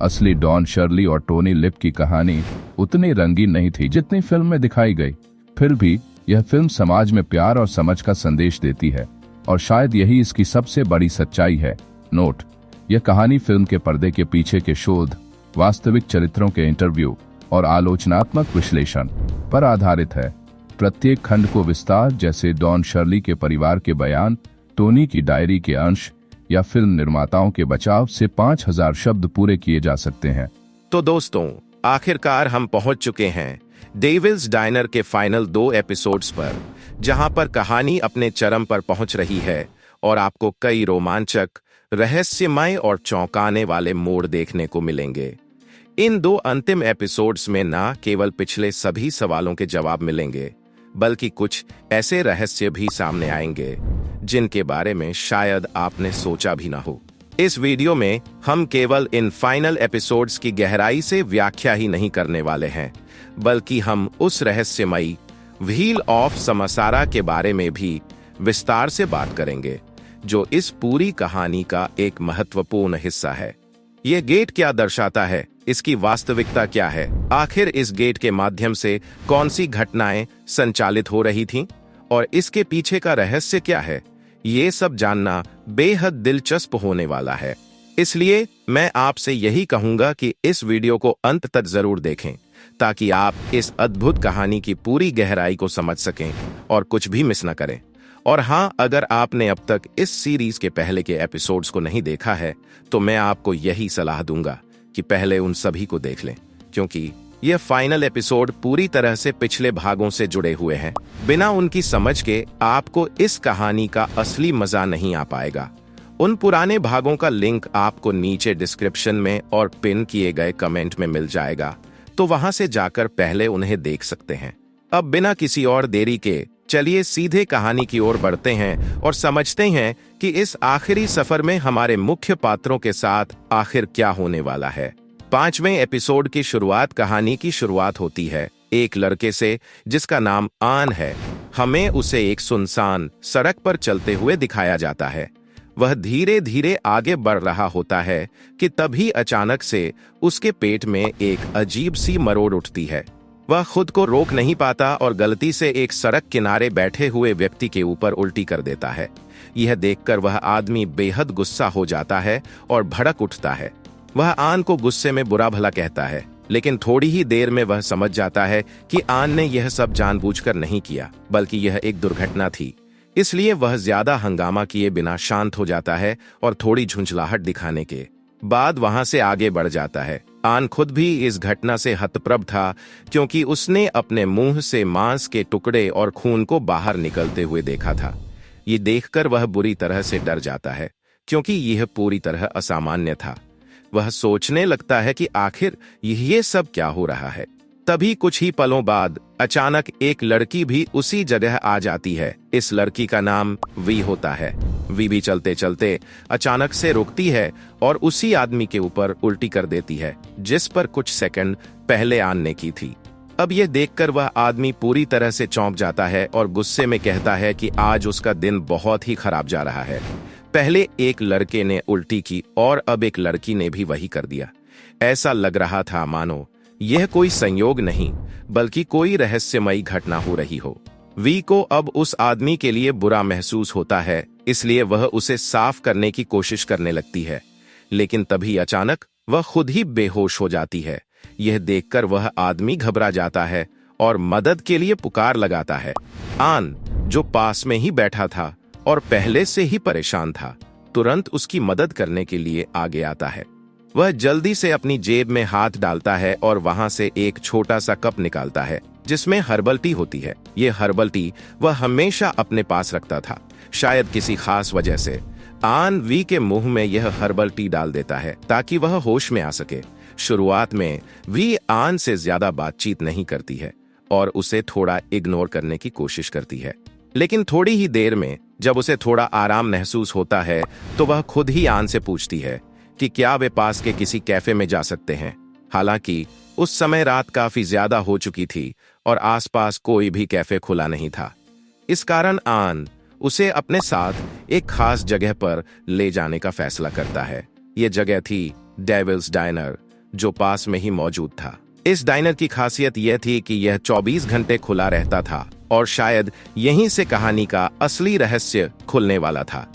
Speaker 2: असली डॉन शर्ली और टोनी लिप की कहानी उतनी रंगीन नहीं थी जितनी फिल्म में दिखाई गई। फिर भी यह फिल्म समाज में प्यार और समझ का संदेश देती है, और शायद यही इसकी सबसे बड़ी सच्चाई है। नोट: यह कहानी फिल्म के पर्दे के पीछे के शोध, वास्तविक चरित्रों के इंटरव्यू और आलोचनात्मक विश्लेषण पर आधारित है। प्रत्येक खंड को विस्तार, जैसे डॉन शर्ली के परिवार के बयान, टोनी की डायरी के अंश या फिल्म निर्माताओं के बचाव से 5000 शब्द पूरे किए जा सकते हैं।
Speaker 1: तो दोस्तों, आखिरकार हम पहुंच चुके हैं डेविल्स डाइनर के फाइनल 2 एपिसोड्स पर, जहां पर कहानी अपने चरम पर पहुंच रही है और आपको कई रोमांचक, रहस्यमय और चौंकाने वाले मोड़ देखने को मिलेंगे। इन 2 अंतिम एपिसोड्स में न केवल पिछले सभी सवालों के जवाब मिलेंगे, बल्कि कुछ ऐसे रहस्य भी सामने आएंगे जिनके बारे में शायद आपने सोचा भी ना हो। इस वीडियो में हम केवल इन फाइनल एपिसोड्स की गहराई से व्याख्या ही नहीं करने वाले हैं, बल्कि हम उस रहस्यमयी व्हील ऑफ समासारा के बारे में भी विस्तार से बात करेंगे, जो इस पूरी कहानी का एक महत्वपूर्ण हिस्सा है। यह गेट क्या दर्शाता है, इसकी वास्तविकता क्या है, आखिर इस गेट के माध्यम से कौन सी घटनाएं संचालित हो रही थीं, और इसके पीछे का रहस्य क्या है, ये सब जानना बेहद दिलचस्प होने वाला है। इसलिए मैं आपसे यही कहूंगा कि इस वीडियो को अंत तक जरूर देखें, ताकि आप इस अद्भुत कहानी की पूरी गहराई को समझ सकें और कुछ भी मिस न करें। और हाँ, अगर आपने अब तक इस सीरीज के पहले के एपिसोड्स को नहीं देखा है, तो मैं आपको यही सलाह दूंगा कि पहले उन सभी को देख लें, क्योंकि यह फाइनल एपिसोड पूरी तरह से पिछले भागों से जुड़े हुए हैं। बिना उनकी समझ के आपको इस कहानी का असली मजा नहीं आ पाएगा। उन पुराने भागों का लिंक आपको नीचे डिस्क्रिप्शन में और पिन किए गए कमेंट में मिल जाएगा, तो वहां से जाकर पहले उन्हें देख सकते हैं। अब बिना किसी और देरी के चलिए सीधे कहानी की ओर बढ़ते हैं और समझते हैं कि इस आखिरी सफर में हमारे मुख्य पात्रों के साथ आखिर क्या होने वाला है। 5वें एपिसोड की कहानी की शुरुआत होती है एक लड़के से जिसका नाम आन है। हमें उसे एक सुनसान सड़क पर चलते हुए दिखाया जाता है। वह धीरे धीरे आगे बढ़ रहा होता है कि तभी अचानक से उसके पेट में एक अजीब सी मरोड़ उठती है। वह खुद को रोक नहीं पाता और गलती से एक सड़क किनारे बैठे हुए व्यक्ति के ऊपर उल्टी कर देता है। यह देखकर वह आदमी बेहद गुस्सा हो जाता है और भड़क उठता है। वह आन को गुस्से में बुरा भला कहता है, लेकिन थोड़ी ही देर में वह समझ जाता है कि आन ने यह सब जानबूझकर नहीं किया, बल्कि यह एक दुर्घटना थी। इसलिए वह ज्यादा हंगामा किए बिना शांत हो जाता है और थोड़ी झुंझलाहट दिखाने के बाद वहां से आगे बढ़ जाता है। आन खुद भी इस घटना से हतप्रभ था, क्योंकि उसने अपने मुंह से मांस के टुकड़े और खून को बाहर निकलते हुए देखा था। ये देखकर वह बुरी तरह से डर जाता है, क्योंकि यह पूरी तरह असामान्य था। वह सोचने लगता है कि आखिर ये सब क्या हो रहा है। तभी कुछ ही पलों बाद अचानक एक लड़की भी उसी जगह आ जाती है। इस लड़की का नाम वी होता है। वी भी चलते चलते अचानक से रुकती है और उसी आदमी के ऊपर उल्टी कर देती है, जिस पर कुछ सेकंड पहले आन ने की थी। अब यह देखकर वह आदमी पूरी तरह से चौंक जाता है और गुस्से में कहता है कि आज उसका दिन बहुत ही खराब जा रहा है। पहले एक लड़के ने उल्टी की और अब एक लड़की ने भी वही कर दिया। ऐसा लग रहा था मानो यह कोई संयोग नहीं, बल्कि कोई रहस्यमयी घटना हो रही हो। वी को अब उस आदमी के लिए बुरा महसूस होता है, इसलिए वह उसे साफ करने की कोशिश करने लगती है, लेकिन तभी अचानक वह खुद ही बेहोश हो जाती है। यह देखकर वह आदमी घबरा जाता है और मदद के लिए पुकार लगाता है। आन, जो पास में ही बैठा था और पहले से ही परेशान था, तुरंत उसकी मदद करने के लिए आगे आता है। वह जल्दी से अपनी जेब में हाथ डालता है और वहां से एक छोटा सा कप निकालता है, जिसमें हर्बल टी होती है। यह हर्बल टी वह हमेशा अपने पास रखता था। शायद किसी खास वजह से आन वी के मुंह में यह हर्बल टी डाल देता है ताकि वह होश में आ सके। शुरुआत में वी आन से ज्यादा बातचीत नहीं करती है और उसे थोड़ा इग्नोर करने की कोशिश करती है, लेकिन थोड़ी ही देर में जब उसे थोड़ा आराम महसूस होता है तो वह खुद ही आन से पूछती है कि क्या वे पास के किसी कैफे में जा सकते हैं। हालांकि उस समय रात काफी ज्यादा हो चुकी थी और आसपास कोई भी कैफे खुला नहीं था। इस कारण आन उसे अपने साथ एक खास जगह पर ले जाने का फैसला करता है। यह जगह थी डेविल्स डाइनर, जो पास में ही मौजूद था। इस डाइनर की खासियत यह थी कि यह 24 घंटे खुला रहता था और शायद यहीं से कहानी का असली रहस्य खुलने वाला था।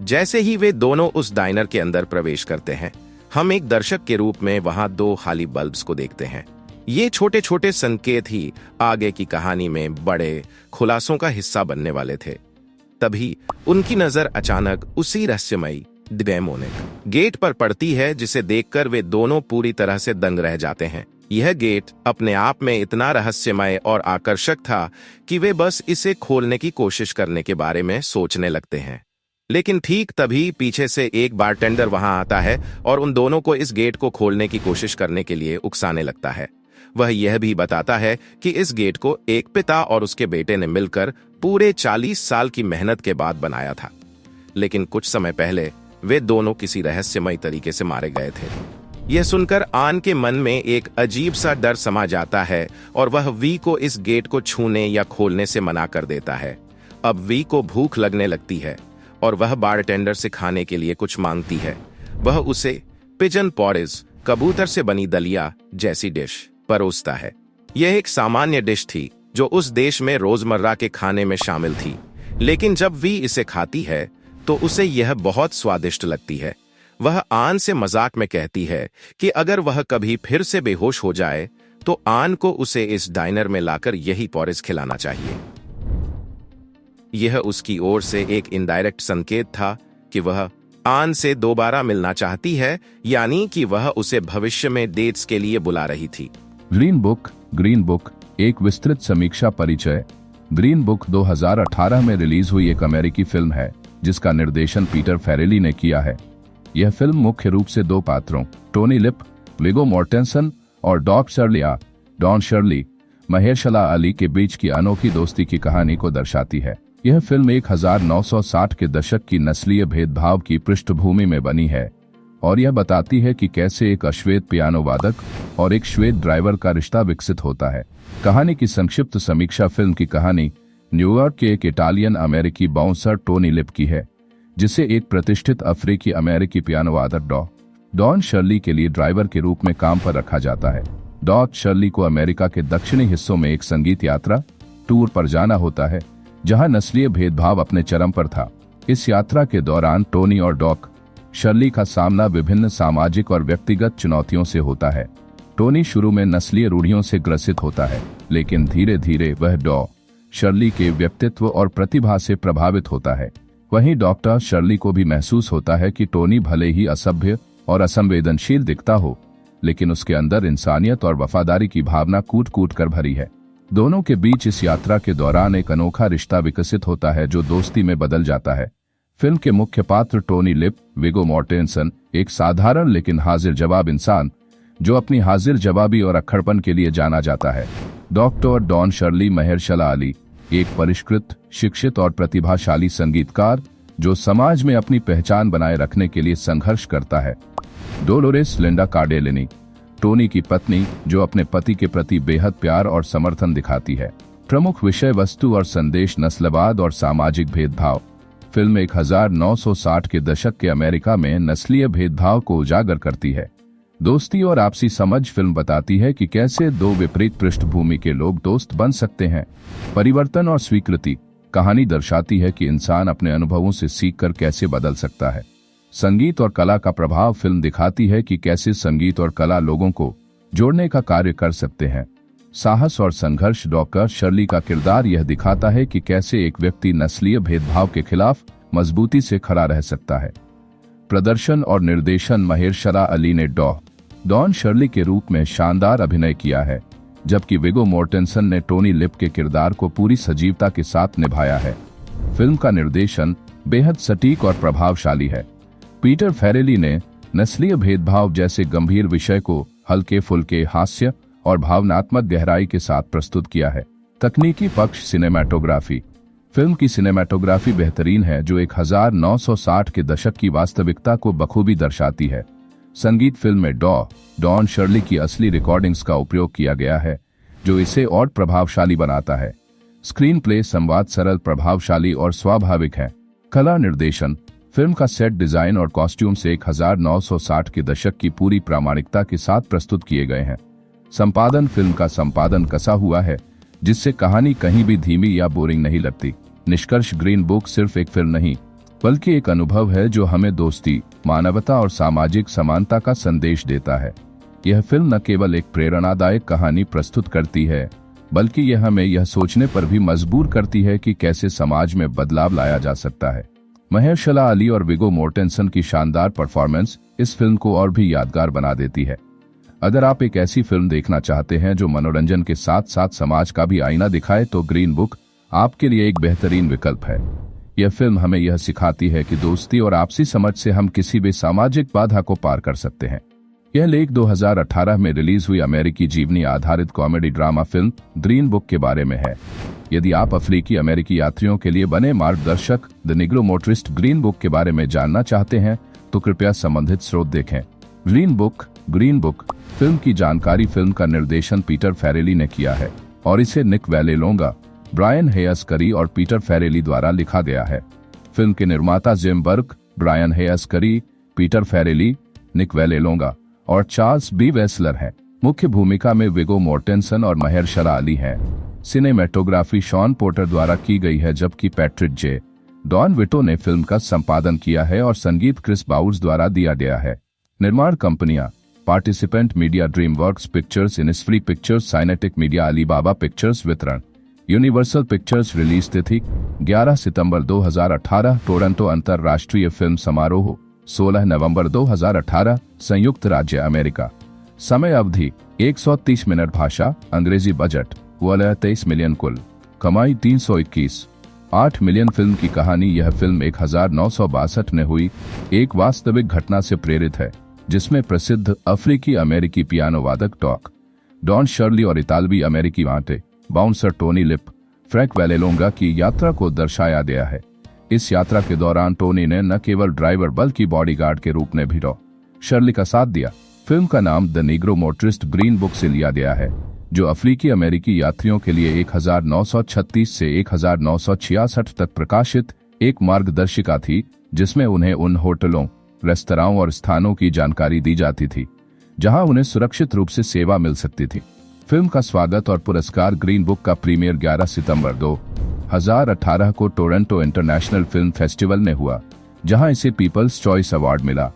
Speaker 1: जैसे ही वे दोनों उस डाइनर के अंदर प्रवेश करते हैं, हम एक दर्शक के रूप में वहां 2 खाली बल्ब्स को देखते हैं। ये छोटे छोटे संकेत ही आगे की कहानी में बड़े खुलासों का हिस्सा बनने वाले थे। तभी उनकी नजर अचानक उसी रहस्यमयी डेमोनिक गेट पर पड़ती है, जिसे देखकर वे दोनों पूरी तरह से दंग रह जाते हैं। यह गेट अपने आप में इतना रहस्यमय और आकर्षक था कि वे बस इसे खोलने की कोशिश करने के बारे में सोचने लगते हैं। लेकिन ठीक तभी पीछे से एक बारटेंडर वहां आता है और उन दोनों को इस गेट को खोलने की कोशिश करने के लिए उकसाने लगता है। वह यह भी बताता है कि इस गेट को एक पिता और उसके बेटे ने मिलकर पूरे 40 साल की मेहनत के बाद बनाया था, लेकिन कुछ समय पहले वे दोनों किसी रहस्यमय तरीके से मारे गए थे। यह सुनकर आन के मन में एक अजीब सा डर समा जाता है और वह वी को इस गेट को छूने या खोलने से मना कर देता है। अब वी को भूख लगने लगती है और वह बारटेंडर से खाने के लिए कुछ मांगती है। वह उसे पिजन पॉरेज, कबूतर से बनी दलिया जैसी डिश परोसता है। यह एक सामान्य डिश थी जो उस देश में रोजमर्रा के खाने में शामिल थी, लेकिन जब वी इसे खाती है तो उसे यह बहुत स्वादिष्ट लगती है। वह आन से मजाक में कहती है कि अगर वह कभी फिर से बेहोश हो जाए तो आन को उसे इस डाइनर में लाकर यही पॉरेज खिलाना चाहिए। यह उसकी ओर से एक इनडायरेक्ट संकेत था कि वह आन से दोबारा मिलना चाहती है, यानी कि वह उसे भविष्य में डेट्स के लिए बुला रही थी।
Speaker 2: ग्रीन बुक एक विस्तृत समीक्षा परिचय। ग्रीन बुक 2018 में रिलीज हुई एक अमेरिकी फिल्म है जिसका निर्देशन पीटर फेरेली ने किया है। यह फिल्म मुख्य रूप से दो पात्रों, टोनी लिप, विगो मोर्टेंसन और डॉन शर्ली महेरशाला अली के बीच की अनोखी दोस्ती की कहानी को दर्शाती है। यह फिल्म 1960 के दशक की नस्लीय भेदभाव की पृष्ठभूमि में बनी है और यह बताती है कि कैसे एक अश्वेत पियानो वादक और एक श्वेत ड्राइवर का रिश्ता विकसित होता है। कहानी की संक्षिप्त समीक्षा। फिल्म की कहानी न्यूयॉर्क के एक इटालियन अमेरिकी बाउंसर टोनी लिप की है, जिसे एक प्रतिष्ठित अफ्रीकी अमेरिकी पियानो वादक डॉन शर्ली के लिए ड्राइवर के रूप में काम पर रखा जाता है। डॉन शर्ली को अमेरिका के दक्षिणी हिस्सों में एक संगीत यात्रा टूर पर जाना होता है, जहां नस्लीय भेदभाव अपने चरम पर था। इस यात्रा के दौरान टोनी और डॉक शर्ली का सामना विभिन्न सामाजिक और व्यक्तिगत चुनौतियों से होता है। टोनी शुरू में नस्लीय रूढ़ियों से ग्रसित होता है, लेकिन धीरे धीरे वह डॉ शर्ली के व्यक्तित्व और प्रतिभा से प्रभावित होता है। वहीं डॉक्टर शर्ली को भी महसूस होता है कि टोनी भले ही असभ्य और असंवेदनशील दिखता हो, लेकिन उसके अंदर इंसानियत और वफादारी की भावना कूट कूट कर भरी है। दोनों के बीच इस यात्रा के दौरान एक अनोखा रिश्ता विकसित होता है जो दोस्ती में बदल जाता है। फिल्म के मुख्य पात्र टोनी लिप, विगो मोर्टेंसन, एक साधारण लेकिन हाजिर जवाब इंसान जो अपनी हाजिर जवाबी और अक्खड़पन के लिए जाना जाता है। डॉक्टर डॉन शर्ली महेरशाला अली, एक परिष्कृत, शिक्षित और प्रतिभाशाली संगीतकार जो समाज में अपनी पहचान बनाए रखने के लिए संघर्ष करता है। डोलोरेस लिंडा कार्डेलिनी, टोनी की पत्नी जो अपने पति के प्रति बेहद प्यार और समर्थन दिखाती है। प्रमुख विषय वस्तु और संदेश नस्लवाद और सामाजिक भेदभाव। फिल्म 1960 के दशक के अमेरिका में नस्लीय भेदभाव को उजागर करती है। दोस्ती और आपसी समझ। फिल्म बताती है कि कैसे दो विपरीत पृष्ठभूमि के लोग दोस्त बन सकते हैं। परिवर्तन और स्वीकृति। कहानी दर्शाती है कि इंसान अपने अनुभवों से सीखकर कैसे बदल सकता है। संगीत और कला का प्रभाव। फिल्म दिखाती है कि कैसे संगीत और कला लोगों को जोड़ने का कार्य कर सकते हैं। साहस और संघर्ष। डॉक्टर शर्ली का किरदार यह दिखाता है कि कैसे एक व्यक्ति नस्लीय भेदभाव के खिलाफ मजबूती से खड़ा रह सकता है। प्रदर्शन और निर्देशन। महेरशाला अली ने डॉन शर्ली के रूप में शानदार अभिनय किया है, जबकि विगो मोर्टेंसन ने टोनी लिप के किरदार को पूरी सजीवता के साथ निभाया है। फिल्म का निर्देशन बेहद सटीक और प्रभावशाली है। पीटर फेरेली ने नस्लीय भेदभाव जैसे गंभीर विषय को हल्के फुल्के हास्य और भावनात्मक गहराई के साथ प्रस्तुत किया है। तकनीकी पक्ष। सिनेमैटोग्राफी। फिल्म की सिनेमैटोग्राफी बेहतरीन है, जो 1960 के दशक की वास्तविकता को बखूबी दर्शाती है। संगीत। फिल्म में डॉन शर्ली की असली रिकॉर्डिंग्स का उपयोग किया गया है, जो इसे और प्रभावशाली बनाता है। Screen play. संवाद सरल, प्रभावशाली और स्वाभाविक है। कला निर्देशन। फिल्म का सेट डिजाइन और कॉस्ट्यूम्स 1960 के दशक की पूरी प्रामाणिकता के साथ प्रस्तुत किए गए हैं। संपादन। फिल्म का संपादन कसा हुआ है, जिससे कहानी कहीं भी धीमी या बोरिंग नहीं लगती। निष्कर्ष। ग्रीन बुक सिर्फ एक फिल्म नहीं, बल्कि एक अनुभव है जो हमें दोस्ती, मानवता और सामाजिक समानता का संदेश देता है। यह फिल्म न केवल एक प्रेरणादायक कहानी प्रस्तुत करती है, बल्कि यह हमें यह सोचने पर भी मजबूर करती है कि कैसे समाज में बदलाव लाया जा सकता है। महेरशाला अली और विगो मोर्टेंसन की शानदार परफॉर्मेंस इस फिल्म को और भी यादगार बना देती है। अगर आप एक ऐसी फिल्म देखना चाहते हैं जो मनोरंजन के साथ साथ समाज का भी आईना दिखाए तो ग्रीन बुक आपके लिए एक बेहतरीन विकल्प है। यह फिल्म हमें यह सिखाती है कि दोस्ती और आपसी समझ से हम किसी भी सामाजिक बाधा को पार कर सकते हैं। यह लेख 2018 में रिलीज हुई अमेरिकी जीवनी आधारित comedy drama film green book के बारे में है। यदि आप अफ्रीकी अमेरिकी यात्रियों के लिए बने मार्गदर्शक the Negro motorist green book के बारे में जानना चाहते हैं तो कृपया संबंधित स्रोत देखें। ग्रीन बुक फिल्म की जानकारी फिल्म का निर्देशन पीटर फेरेली ने किया है और इसे निक वेलेलोंगा, ब्रायन हेयस करी और पीटर फेरेली द्वारा लिखा गया है। फिल्म के निर्माता जिम बर्क, ब्रायन हेयस करी, पीटर फेरेली, निक वेलेलोंगा और चार्ल्स बी वेस्लर हैं। मुख्य भूमिका में विगो मोर्टेंसन और महेरशाला अली हैं। सिनेमेटोग्राफी शॉन पोर्टर द्वारा की गई है जबकि पैट्रिक जे डॉन विटो ने फिल्म का संपादन किया है और संगीत क्रिस बाउर्स द्वारा दिया गया है। निर्माण कंपनियां Participant Media, DreamWorks Pictures, Innisfree Pictures, Cinetic Media, Alibaba Pictures. वितरण यूनिवर्सल पिक्चर्स। रिलीज तिथि 11 सितंबर 2018। टोरंटो अंतर्राष्ट्रीय फिल्म समारोह 16 नवंबर 2018, संयुक्त राज्य अमेरिका। समय अवधि 130 मिनट। भाषा अंग्रेजी। Budget 23 million. कुल कमाई 321 8 मिलियन। फिल्म की कहानी। यह फिल्म 1962 में हुई एक वास्तविक घटना से प्रेरित है जिसमें प्रसिद्ध अफ्रीकी अमेरिकी पियानो वादक डॉन शर्ली और इतालवी अमेरिकी बाउंसर टोनी लिप फ्रैंक वेलेलोंगा की यात्रा को दर्शाया गया है। इस यात्रा के दौरान टोनी ने न केवल ड्राइवर बल्कि बॉडीगार्ड के रूप में भी शर्ली का साथ दिया। फिल्म का नाम the Negro motorist green book से लिया गया है जो अफ्रीकी अमेरिकी यात्रियों के लिए 1936 से 1966 तक प्रकाशित एक मार्गदर्शिका थी जिसमें उन्हें उन होटलों, रेस्तराओं और स्थानों की जानकारी दी जाती थी जहां उन्हें सुरक्षित रूप से सेवा मिल सकती थी। फिल्म का स्वागत और पुरस्कार। ग्रीन बुक का प्रीमियर 11 सितंबर 2018 को टोरंटो इंटरनेशनल फिल्म फेस्टिवल में हुआ जहां इसे पीपल्स चॉइस अवार्ड मिला।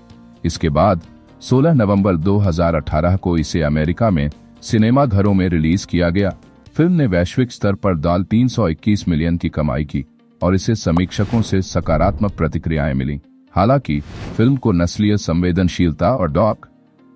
Speaker 2: इसके बाद 16 नवंबर 2018 को इसे अमेरिका में सिनेमा घरों में रिलीज किया गया। फिल्म ने वैश्विक स्तर पर 321 मिलियन की कमाई की और इसे समीक्षकों से सकारात्मक प्रतिक्रियाएं मिली। हालांकि फिल्म को नस्लीय संवेदनशीलता और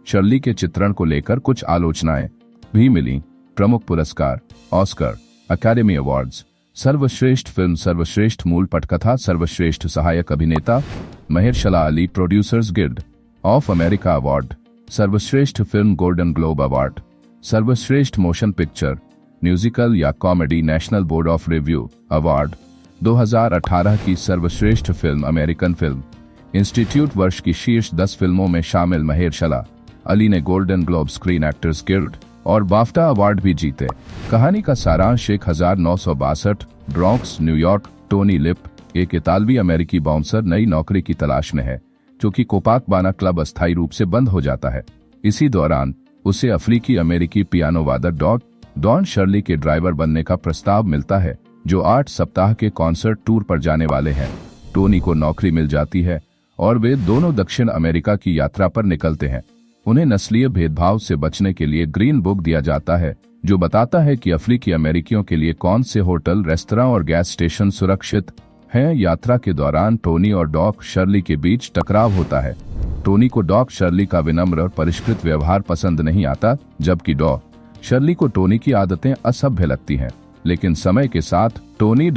Speaker 2: शर्ली के चित्रण को लेकर कुछ आलोचनाएं भी मिली। प्रमुख पुरस्कार। Oscar, Academy Awards. सर्वश्रेष्ठ फिल्म, सर्वश्रेष्ठ मूल पटकथा, सर्वश्रेष्ठ सहायक अभिनेता Mahershala Ali, Producers Guild of America award, सर्वश्रेष्ठ फिल्म गोल्डन ग्लोब अवार्ड, सर्वश्रेष्ठ मोशन पिक्चर, म्यूजिकल या comedy National Board of Review award. 2018 की सर्वश्रेष्ठ फिल्म अमेरिकन फिल्म इंस्टीट्यूट वर्ष की शीर्ष 10 फिल्मों में शामिल महेरशाला अली ने golden globe, screen Actors guild और बाफ्टा अवार्ड भी जीते। कहानी का सारांश 1962 ब्रॉन्क्स, न्यूयॉर्क। टोनी लिप एक इतालवी अमेरिकी बाउंसर नई नौकरी की तलाश में है जो कि कोपाकबाना क्लब अस्थायी रूप से बंद हो जाता है। इसी दौरान उसे अफ्रीकी अमेरिकी पियानो वादक डॉन शर्ली के ड्राइवर बनने का प्रस्ताव मिलता है जो 8 सप्ताह के कॉन्सर्ट टूर पर जाने वाले हैं। टोनी को नौकरी मिल जाती है और वे दोनों दक्षिण अमेरिका की यात्रा पर निकलते हैं। उन्हें नस्लीय भेदभाव से बचने के लिए ग्रीन बुक दिया जाता है जो बताता है कि अफ्रीकी अमेरिकियों के लिए कौन से होटल, रेस्तरां और गैस स्टेशन सुरक्षित हैं। यात्रा के दौरान टोनी और शर्ली के बीच टकराव होता है। टोनी को शर्ली का विनम्र और परिष्कृत व्यवहार पसंद नहीं आता जबकि शर्ली को टोनी की आदतें असभ्य लगती हैं। लेकिन समय के साथ टोनी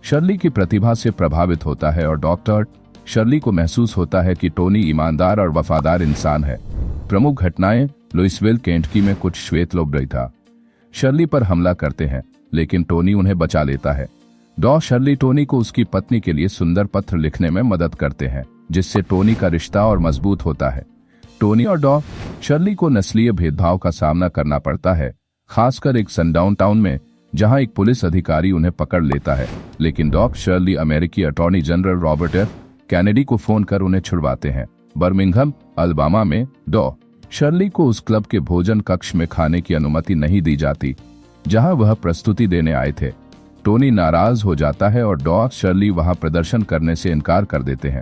Speaker 2: शर्ली की प्रतिभा से प्रभावित होता है और डॉक्टर शर्ली को महसूस होता है कि टोनी ईमानदार और वफादार इंसान है। प्रमुख घटनाएं। लुइसविल, केंटकी में कुछ श्वेत लोग शर्ली पर हमला करते हैं लेकिन टोनी उन्हें बचा लेता है। शर्ली टोनी को उसकी पत्नी के लिए सुंदर पत्र लिखने में मदद करते हैं जिससे टोनी का रिश्ता और मजबूत होता है। टोनी और शर्ली को नस्लीय भेदभाव का सामना करना पड़ता है, खासकर एक सनडाउन टाउन में जहां एक पुलिस अधिकारी उन्हें पकड़ लेता है। लेकिन शर्ली अमेरिकी attorney general Robert F Kennedy को फोन कर उन्हें छुड़वाते हैं। बर्मिंघम, अलबामा में शर्ली को उस क्लब के भोजन कक्ष में खाने की अनुमति नहीं दी जाती जहां वह प्रस्तुति देने आए थे। टोनी नाराज हो जाता है और शर्ली वहां प्रदर्शन करने से इनकार कर देते हैं।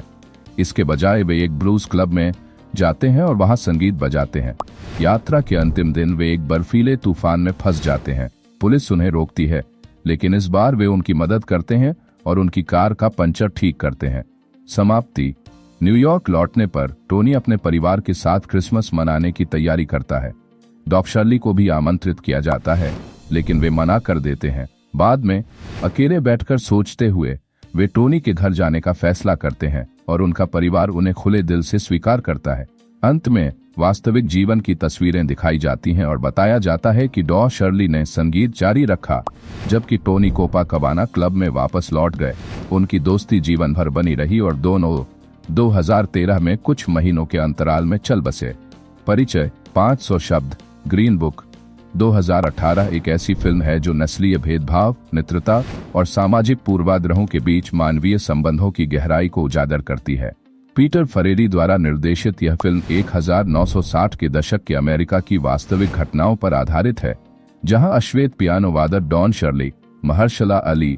Speaker 2: इसके बजाय वे एक ब्लूज क्लब में जाते हैं और वहां संगीत बजाते हैं। यात्रा के अंतिम दिन वे एक बर्फीले तूफान में फंस जाते हैं। पुलिस उन्हें रोकती है लेकिन इस बार वे उनकी मदद करते हैं और उनकी कार का पंचर ठीक करते हैं। समाप्ति। न्यूयॉर्क लौटने पर टोनी अपने परिवार के साथ क्रिसमस मनाने की तैयारी करता है। डॉग शर्ली को भी आमंत्रित किया जाता है, लेकिन वे मना कर देते हैं। बाद में अकेले बैठकर सोचते हुए वे टोनी के घर जाने का फैसला करते हैं और उनका परिवार उन्हें खुले दिल से स्वीकार करता है। अंत में वास्तविक जीवन की तस्वीरें दिखाई जाती हैं और बताया जाता है कि डॉग शर्ली ने संगीत जारी रखा, जबकि टोनी कोपाकाबाना क्लब में वापस लौट गए। उनकी दोस्ती जीवन भर बनी रही और दोनों 2013 में कुछ महीनों के अंतराल में चल बसे। परिचय। 500 शब्द। ग्रीन बुक 2018 एक ऐसी फिल्म है जो नस्लीय भेदभाव, मित्रता और सामाजिक पूर्वाग्रहों के बीच मानवीय संबंधों की गहराई को उजागर करती है। पीटर फरेरी द्वारा निर्देशित यह फिल्म 1960 के दशक के अमेरिका की वास्तविक घटनाओं पर आधारित है, जहां अश्वेत पियानो वादक डॉन शर्ली, महर्शला अली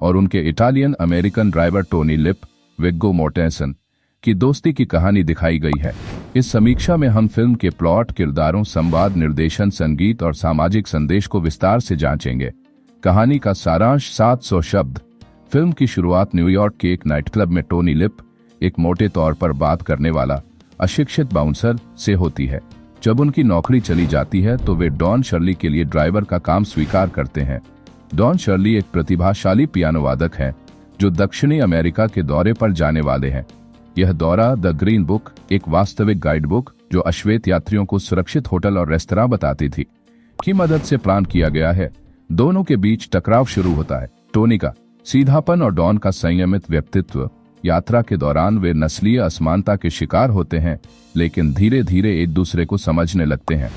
Speaker 2: और उनके Italian American driver Tony Lip, Viggo Mortensen की दोस्ती की कहानी दिखाई गई है। इस समीक्षा में हम फिल्म के प्लॉट, किरदारों, संवाद, निर्देशन, संगीत और सामाजिक संदेश को विस्तार से जांचेंगे। कहानी का सारांश। 700 शब्द। फिल्म की शुरुआत न्यूयॉर्क के एक नाइट क्लब में टोनी लिप, एक मोटे तौर पर बात करने वाला अशिक्षित बाउंसर, से होती है। जब उनकी नौकरी चली जाती है तो वे डॉन शर्ली के लिए ड्राइवर का काम स्वीकार करते हैं। डॉन शर्ली एक प्रतिभाशाली पियानो वादक हैं जो दक्षिणी अमेरिका के दौरे पर जाने वाले हैं। यह दौरा द ग्रीन बुक, एक वास्तविक गाइड बुक जो अश्वेत यात्रियों को सुरक्षित होटल और रेस्तरां बताती थी, की मदद से प्लान किया गया है। दोनों के बीच टकराव शुरू होता है। टोनी का सीधापन और डॉन का संयमित व्यक्तित्व। यात्रा के दौरान वे नस्लीय असमानता के शिकार होते हैं, लेकिन धीरे धीरे एक दूसरे को समझने लगते हैं।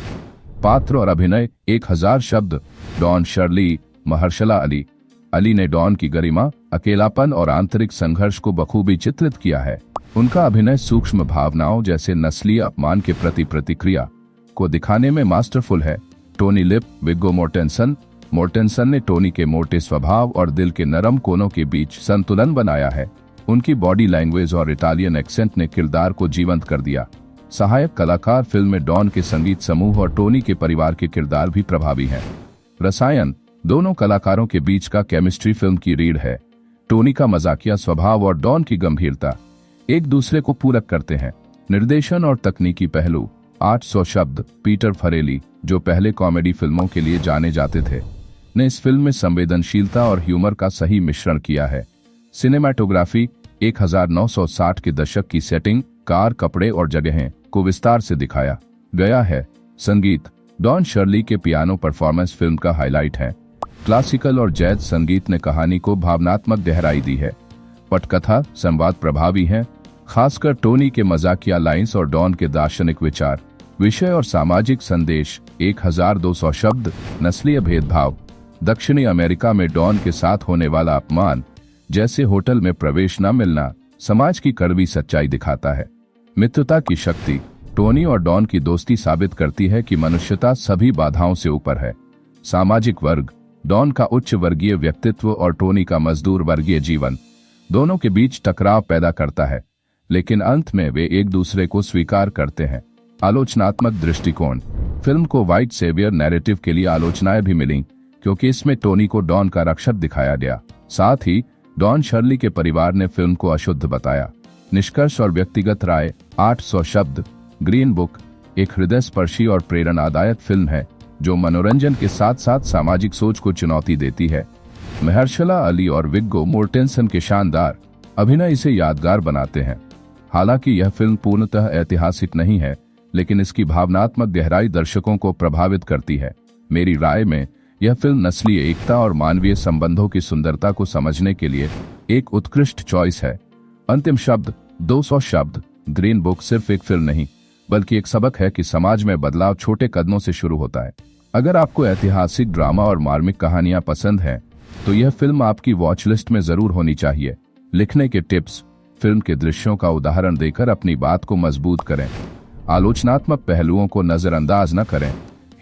Speaker 2: पात्र और अभिनय। 1000 शब्द। Don Shirley, Mahershala Ali. Ali ने डॉन की गरिमा, अकेलापन और आंतरिक संघर्ष को बखूबी चित्रित किया है। उनका अभिनय सूक्ष्म भावनाओं जैसे नस्लीय अपमान के प्रति प्रतिक्रिया को दिखाने में मास्टरफुल है। Tony Lip, Viggo Mortensen. Mortensen ने टोनी के मोटे स्वभाव और दिल के नरम कोनों के बीच संतुलन बनाया है। उनकी बॉडी लैंग्वेज और इटालियन एक्सेंट ने किरदार को जीवंत कर दिया। सहायक कलाकार। फिल्म में डॉन के संगीत समूह और टोनी के परिवार के किरदार भी प्रभावी हैं। रसायन। दोनों कलाकारों के बीच का केमिस्ट्री फिल्म की रीढ़ है। टोनी का मजाकिया स्वभाव और डॉन की गंभीरता एक दूसरे को पूरक करते हैं। निर्देशन और तकनीकी पहलू। 800 शब्द। पीटर फरेली, जो पहले कॉमेडी फिल्मों के लिए जाने जाते थे, ने इस फिल्म में संवेदनशीलता और ह्यूमर का सही मिश्रण किया है। सिनेमाटोग्राफी। 1960 के दशक की सेटिंग, कार, कपड़े और जगहें को विस्तार से दिखाया गया है। संगीत। डॉन शर्ली के पियानो परफॉर्मेंस फिल्म का हाईलाइट है। क्लासिकल और जैज संगीत ने कहानी को भावनात्मक गहराई दी है। पटकथा, संवाद प्रभावी है, खासकर टोनी के मजाकिया लाइंस और डॉन के दार्शनिक विचार। विषय और सामाजिक संदेश। 1200 शब्द। नस्लीय भेदभाव। दक्षिणी अमेरिका में डॉन के साथ होने वाला अपमान, जैसे होटल में प्रवेश न मिलना, समाज की कड़वी सच्चाई दिखाता है। मित्रता की शक्ति। टोनी और डॉन की दोस्ती साबित करती है कि मनुष्यता सभी बाधाओं से ऊपर है। सामाजिक वर्ग। डॉन का उच्च वर्गीय व्यक्तित्व और टोनी का मजदूर वर्गीय जीवन दोनों के बीच टकराव पैदा करता है, लेकिन अंत में वे एक दूसरे को स्वीकार करते हैं। आलोचनात्मक दृष्टिकोण। फिल्म को व्हाइट सेवियर नैरेटिव के लिए आलोचनाएं भी मिली, क्योंकि इसमें टोनी को डॉन का रक्षक दिखाया गया। साथ ही डॉन शर्ली के परिवार ने फिल्म को अशुद्ध बताया। निष्कर्ष और व्यक्तिगत राय। 800 शब्द। ग्रीन बुक एक हृदयस्पर्शी और प्रेरणादायक फिल्म है जो मनोरंजन के साथ साथ सामाजिक सोच को चुनौती देती है। महर्शला अली और विग्गो मोर्टेंसन के शानदार अभिनय इसे यादगार बनाते हैं। हालांकि यह फिल्म पूर्णतः ऐतिहासिक नहीं है, लेकिन इसकी भावनात्मक गहराई दर्शकों को प्रभावित करती है। मेरी राय में यह फिल्म नस्लीय एकता और मानवीय संबंधों की सुंदरता को समझने के लिए एक उत्कृष्ट चॉइस है। अंतिम शब्द। 200 शब्द। ग्रीन बुक सिर्फ एक फिल्म नहीं, बल्कि एक सबक है कि समाज में बदलाव छोटे कदमों से शुरू होता है। अगर आपको ऐतिहासिक ड्रामा और मार्मिक कहानियां पसंद हैं, तो यह फिल्म आपकी वॉच लिस्ट में जरूर होनी चाहिए। लिखने के टिप्स। फिल्म के दृश्यों का उदाहरण देकर अपनी बात को मजबूत करें। आलोचनात्मक पहलुओं को नजरअंदाज न करें।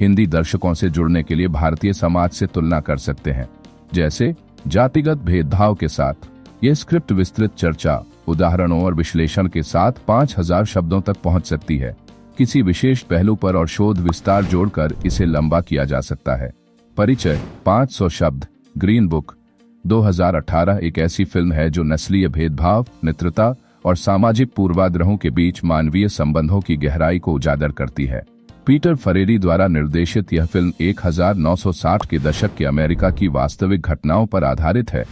Speaker 2: हिंदी दर्शकों से जुड़ने के लिए भारतीय समाज से तुलना कर सकते हैं, जैसे जातिगत भेदभाव के साथ। यह स्क्रिप्ट विस्तृत चर्चा, उदाहरणों और विश्लेषण के साथ 5000 शब्दों तक पहुंच सकती है। किसी विशेष पहलू पर और शोध विस्तार जोड़कर इसे लंबा किया जा सकता है। परिचय। 500 शब्द। ग्रीन बुक 2018 एक ऐसी फिल्म है जो नस्लीय भेदभाव, मित्रता और सामाजिक पूर्वाग्रहों के बीच मानवीय संबंधों की गहराई को उजागर करती है। पीटर फरेरी द्वारा निर्देशित यह फिल्म 1960 के दशक के अमेरिका की वास्तविक घटनाओं पर आधारित है,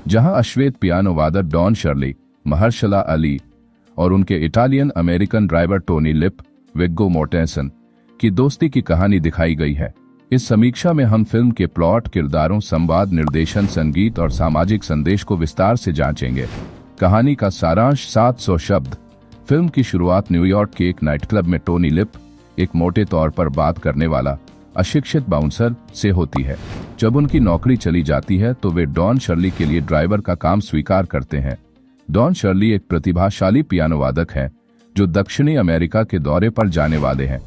Speaker 2: जहां अश्वेत पियानो वादक डॉन शर्ली, महर्शला अली और उनके Italian American driver Tony Lip, Viggo Mortensen की दोस्ती की कहानी दिखाई गई है। इस समीक्षा में हम फिल्म के प्लॉट, किरदारों, संवाद, निर्देशन, संगीत और सामाजिक संदेश को विस्तार से जांचेंगे। कहानी का सारांश 700 शब्द। फिल्म की शुरुआत न्यूयॉर्क के एक नाइट क्लब में टोनी लिप, एक मोटे तौर पर बात करने वाला अशिक्षित बाउंसर, से होती है। जब उनकी नौकरी चली जाती है तो वे डॉन शर्ली के लिए ड्राइवर का काम स्वीकार करते हैं। डॉन शर्ली एक प्रतिभाशाली पियानो वादक हैं जो दक्षिणी अमेरिका के दौरे पर जाने वाले हैं।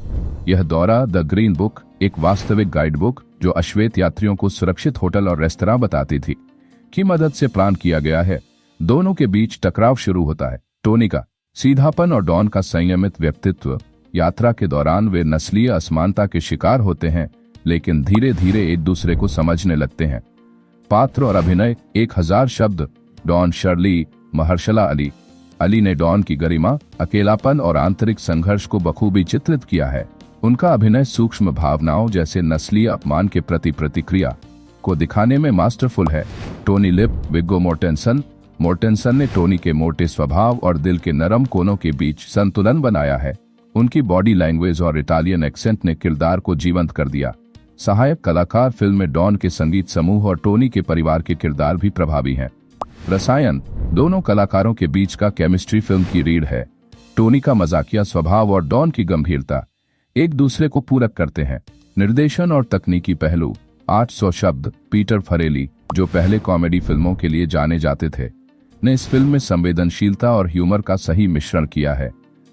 Speaker 2: यह दौरा द ग्रीन बुक, एक वास्तविक गाइड बुक जो अश्वेत यात्रियों को सुरक्षित होटल और रेस्तरां बताती थी, की मदद से प्लान किया गया है। दोनों के बीच टकराव शुरू होता है। टोनी का सीधापन और डॉन का संयमित व्यक्तित्व। यात्रा के दौरान वे नस्लीय असमानता के शिकार होते हैं, लेकिन धीरे धीरे एक दूसरे को समझने लगते हैं। पात्र और अभिनय 1000 शब्द। Don Shirley, Mahershala Ali. Ali ने डॉन की गरिमा, अकेलापन और आंतरिक संघर्ष को बखूबी चित्रित किया है। उनका अभिनय सूक्ष्म भावनाओं जैसे नस्लीय अपमान के प्रति प्रतिक्रिया को दिखाने में मास्टरफुल है। Tony Lip, Viggo Mortensen. Mortensen ने टोनी के मोटे स्वभाव और दिल के नरम कोनों के बीच संतुलन बनाया है। उनकी बॉडी लैंग्वेज और इटालियन एक्सेंट ने किरदार को जीवंत कर दिया। सहायक कलाकार फिल्म में डॉन के संगीत समूह और टोनी के परिवार के किरदार भी प्रभावी हैं। रसायन, दोनों कलाकारों के बीच का केमिस्ट्री फिल्म की रीढ़ है। टोनी का मजाकिया स्वभाव और डॉन की गंभीरता एक दूसरे को पूरक करते हैं। निर्देशन और तकनीकी पहलू। 800 शब्द। पीटर फरेली, जो पहले कॉमेडी फिल्मों के लिए जाने जाते थे, ने इस फिल्म में संवेदनशीलता और ह्यूमर का सही मिश्रण किया है।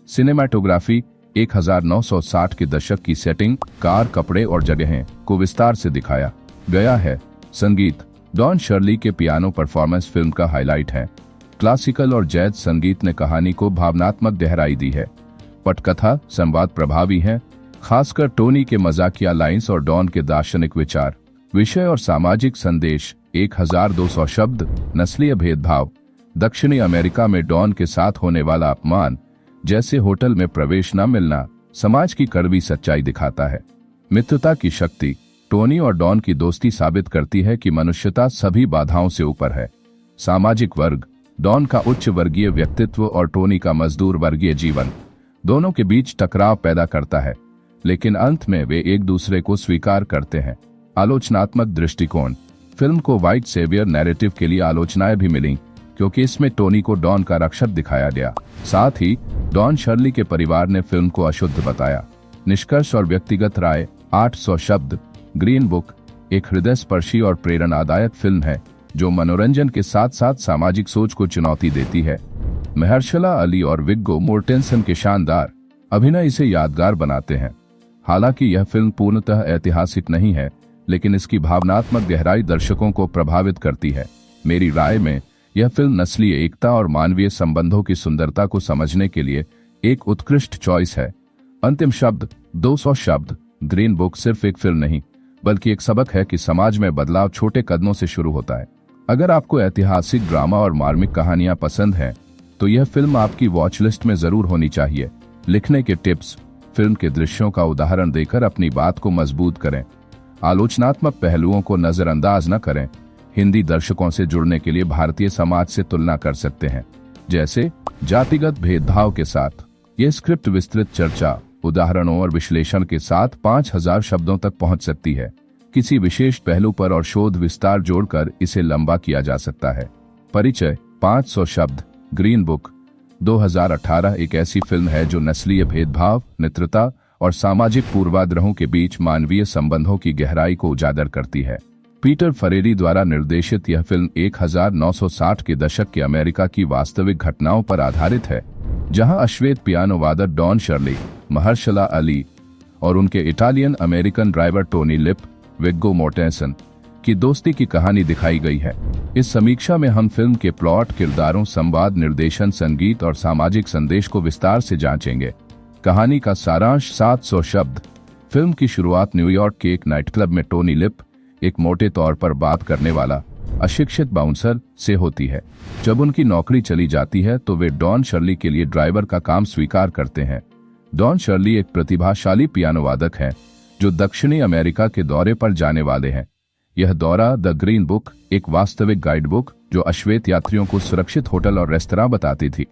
Speaker 2: सिनेमाटोग्राफी 1960 के दशक की सेटिंग, कार, कपड़े और जगहें को विस्तार से दिखाया गया है। संगीत, डॉन शर्ली के पियानो परफॉर्मेंस फिल्म का हाईलाइट है। क्लासिकल और जैज संगीत ने कहानी को भावनात्मक गहराई दी है। पटकथा, संवाद प्रभावी है, खासकर टोनी के मजाकिया लाइंस और डॉन के दार्शनिक विचार। विषय और सामाजिक संदेश 1200 शब्द। नस्लीय भेदभाव, दक्षिणी अमेरिका में डॉन के साथ होने वाला अपमान, जैसे होटल में प्रवेश न मिलना, समाज की कड़वी सच्चाई दिखाता है। मित्रता की शक्ति, टोनी और डॉन की दोस्ती साबित करती है कि मनुष्यता सभी बाधाओं से ऊपर है। सामाजिक वर्ग, डॉन का उच्च वर्गीय व्यक्तित्व और टोनी का मजदूर वर्गीय जीवन दोनों के बीच टकराव पैदा करता है, लेकिन अंत में वे एक दूसरे को स्वीकार करते हैं। आलोचनात्मक दृष्टिकोण, फिल्म को व्हाइट सेवियर नैरेटिव के लिए आलोचनाएं भी मिली, क्योंकि इसमें टोनी को डॉन का रक्षक दिखाया गया। साथ ही डॉन शर्ली के परिवार ने फिल्म को अशुद्ध बताया। निष्कर्ष और व्यक्तिगत राय। 800 शब्द। ग्रीन बुक एक हृदयस्पर्शी और प्रेरणादायक फिल्म है जो मनोरंजन के साथ साथ सामाजिक सोच को चुनौती देती है। महर्शला अली और विग्गो मोर्टेंसन के शानदार अभिनय इसे यादगार बनाते हैं। हालांकि यह फिल्म पूर्णतः ऐतिहासिक नहीं है, लेकिन इसकी भावनात्मक गहराई दर्शकों को प्रभावित करती है। मेरी राय में यह फिल्म नस्लीय एकता और मानवीय संबंधों की सुंदरता को समझने के लिए एक उत्कृष्ट चॉइस है। अंतिम शब्द 200 शब्द। ग्रीन बुक सिर्फ एक फिल्म नहीं, बल्कि एक सबक है कि समाज में बदलाव छोटे कदमों से शुरू होता है। अगर आपको ऐतिहासिक ड्रामा और मार्मिक कहानियां पसंद हैं, तो यह फिल्म आपकी वॉच लिस्ट में जरूर होनी चाहिए। लिखने के टिप्स, फिल्म के दृश्यों का उदाहरण देकर अपनी बात को मजबूत करें। आलोचनात्मक पहलुओं को नजरअंदाज न करें। हिंदी दर्शकों से जुड़ने के लिए भारतीय समाज से तुलना कर सकते हैं, जैसे जातिगत भेदभाव के साथ। यह स्क्रिप्ट विस्तृत चर्चा, उदाहरणों और विश्लेषण के साथ 5000 शब्दों तक पहुंच सकती है। किसी विशेष पहलू पर और शोध विस्तार जोड़कर इसे लंबा किया जा सकता है। परिचय 500 शब्द। ग्रीन बुक 2018 एक ऐसी फिल्म है जो नस्लीय भेदभाव, मित्रता और सामाजिक पूर्वाग्रहों के बीच मानवीय संबंधों की गहराई को उजागर करती है। पीटर फरेरी द्वारा निर्देशित यह फिल्म 1960 के दशक के अमेरिका की वास्तविक घटनाओं पर आधारित है, जहां अश्वेत पियानो वादक डॉन शर्ली, महर्शला अली और उनके Italian American driver Tony Lip, Viggo Mortensen की दोस्ती की कहानी दिखाई गई है। इस समीक्षा में हम फिल्म के प्लॉट, किरदारों, संवाद, निर्देशन, संगीत और सामाजिक संदेश को विस्तार से जांचेंगे। कहानी का सारांश 700 शब्द। फिल्म की शुरुआत न्यूयॉर्क के एक नाइट क्लब में टोनी लिप, एक मोटे तौर पर बात करने वाला अशिक्षित बाउंसर से होती है। जब उनकी नौकरी चली जाती है तो वे डॉन शर्ली के लिए ड्राइवर का काम स्वीकार करते हैं। डॉन शर्ली एक प्रतिभाशाली पियानो वादक हैं जो दक्षिणी अमेरिका के दौरे पर जाने वाले हैं। यह दौरा द ग्रीन बुक, एक वास्तविक गाइड बुक जो अश्वेत यात्रियों को सुरक्षित होटल और रेस्तरां बताती थी,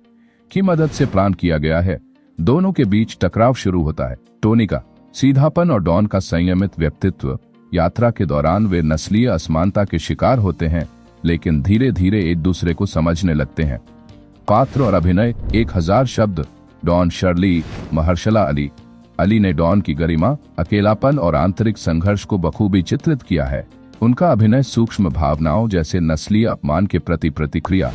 Speaker 2: की मदद से प्लान किया गया है। दोनों के बीच टकराव शुरू होता है। टोनी का सीधापन और डॉन का संयमित व्यक्तित्व। यात्रा के दौरान वे नस्लीय असमानता के शिकार होते हैं, लेकिन धीरे धीरे एक दूसरे को समझने लगते हैं। पात्र और अभिनय 1000 शब्द। Don Shirley, Mahershala Ali. Ali ने डॉन की गरिमा, अकेलापन और आंतरिक संघर्ष को बखूबी चित्रित किया है। उनका अभिनय सूक्ष्म भावनाओं जैसे नस्लीय अपमान के प्रति प्रतिक्रिया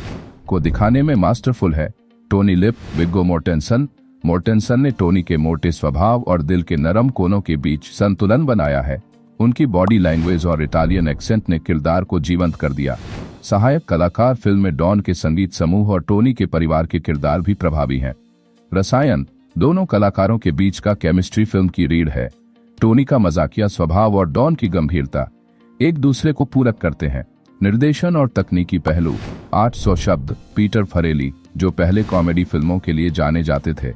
Speaker 2: को दिखाने में मास्टरफुल है। Tony Lip, Viggo Mortensen. Mortensen ने टोनी के मोटे स्वभाव और दिल के नरम कोनों के बीच संतुलन बनाया है। उनकी बॉडी लैंग्वेज और इटालियन एक्सेंट ने किरदार को जीवंत कर दिया। सहायक कलाकार फिल्म में डॉन के संगीत समूह और टोनी के परिवार के किरदार भी प्रभावी हैं। रसायन, दोनों कलाकारों के बीच का केमिस्ट्री फिल्म की रीढ़ है। टोनी का मजाकिया स्वभाव और डॉन की गंभीरता एक दूसरे को पूरक करते हैं। निर्देशन और तकनीकी पहलू। 800 शब्द। पीटर फरेली, जो पहले कॉमेडी फिल्मों के लिए जाने जाते थे,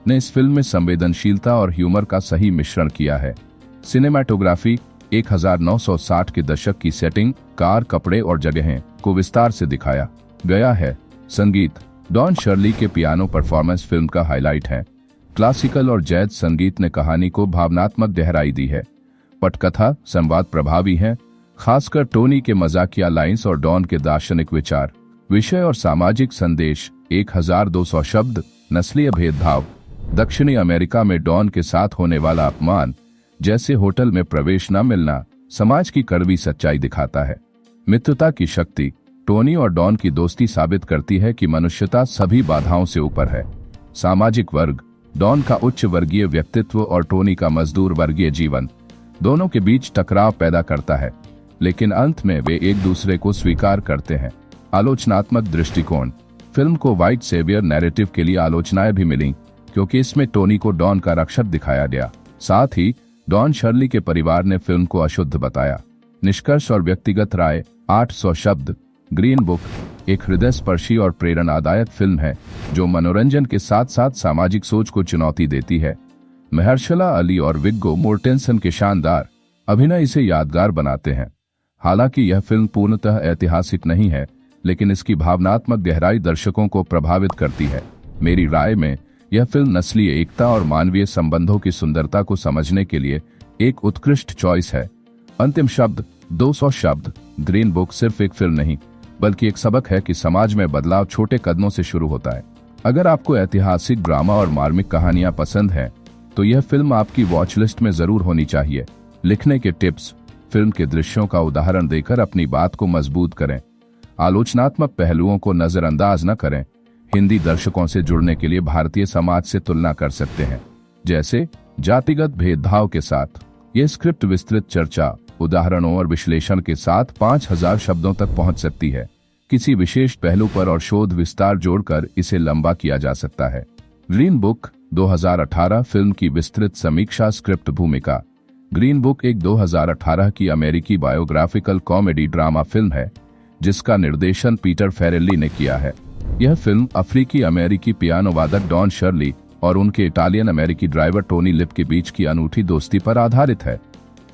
Speaker 2: ने इस फिल्म में संवेदनशीलता और ह्यूमर का सही मिश्रण किया है। सिनेमाटोग्राफी 1960 के दशक की सेटिंग, कार, कपड़े और जगहें को विस्तार से दिखाया गया है। संगीत, डॉन शर्ली के पियानो परफॉर्मेंस फिल्म का हाईलाइट है। क्लासिकल और जैज संगीत ने कहानी को भावनात्मक गहराई दी है। पटकथा, संवाद प्रभावी है, खासकर टोनी के मजाकिया लाइंस और डॉन के दार्शनिक विचार। विषय और सामाजिक संदेश 1200 शब्द। नस्लीय भेदभाव, दक्षिणी अमेरिका में डॉन के साथ होने वाला अपमान, जैसे होटल में प्रवेश न मिलना, समाज की कड़वी सच्चाई दिखाता है। मित्रता की शक्ति, टोनी और डॉन की दोस्ती साबित करती है कि मनुष्यता सभी बाधाओं से ऊपर है। सामाजिक वर्ग, डॉन का उच्च वर्गीय व्यक्तित्व और टोनी का मजदूर वर्गीय जीवन दोनों के बीच टकराव पैदा करता है, लेकिन अंत में वे एक दूसरे को स्वीकार करते हैं। आलोचनात्मक दृष्टिकोण, फिल्म को व्हाइट सेवियर नैरेटिव के लिए आलोचनाएं भी मिली क्योंकि इसमें टोनी को डॉन का रक्षक दिखाया गया। साथ ही डॉन शर्ली के परिवार ने फिल्म को अशुद्ध बताया। निष्कर्ष और व्यक्तिगत राय। 800 शब्द। ग्रीन बुक एक हृदयस्पर्शी और प्रेरणादायक फिल्म है जो मनोरंजन के साथ साथ सामाजिक सोच को चुनौती देती है। महर्शला अली और विगो मोर्टेंसन के शानदार अभिनय इसे यादगार बनाते हैं। हालांकि यह फिल्म पूर्णतः ऐतिहासिक नहीं है, लेकिन इसकी भावनात्मक गहराई दर्शकों को प्रभावित करती है। मेरी राय में यह फिल्म नस्लीय एकता और मानवीय संबंधों की सुंदरता को समझने के लिए एक उत्कृष्ट चॉइस है। अंतिम शब्द। 200 शब्द। ग्रीन बुक सिर्फ एक फिल्म नहीं, बल्कि एक सबक है कि समाज में बदलाव छोटे कदमों से शुरू होता है। अगर आपको ऐतिहासिक ड्रामा और मार्मिक कहानियां पसंद हैं, तो यह फिल्म आपकी वॉच लिस्ट में जरूर होनी चाहिए। लिखने के टिप्स, फिल्म के दृश्यों का उदाहरण देकर अपनी बात को मजबूत करें। आलोचनात्मक पहलुओं को नजरअंदाज न करें। हिंदी दर्शकों से जुड़ने के लिए भारतीय समाज से तुलना कर सकते हैं, जैसे जातिगत भेदभाव के साथ। यह स्क्रिप्ट विस्तृत चर्चा, उदाहरणों और विश्लेषण के साथ 5000 शब्दों तक पहुंच सकती है। किसी विशेष पहलू पर और शोध विस्तार जोड़कर इसे लंबा किया जा सकता है। ग्रीन बुक 2018 फिल्म की विस्तृत समीक्षा। स्क्रिप्ट भूमिका। ग्रीन बुक एक 2018 की अमेरिकी बायोग्राफिकल कॉमेडी ड्रामा फिल्म है जिसका निर्देशन पीटर फेरेली ने किया है। यह फिल्म अफ्रीकी अमेरिकी पियानो वादक डॉन शर्ली और उनके इटालियन अमेरिकी ड्राइवर टोनी लिप के बीच की अनूठी दोस्ती पर आधारित है।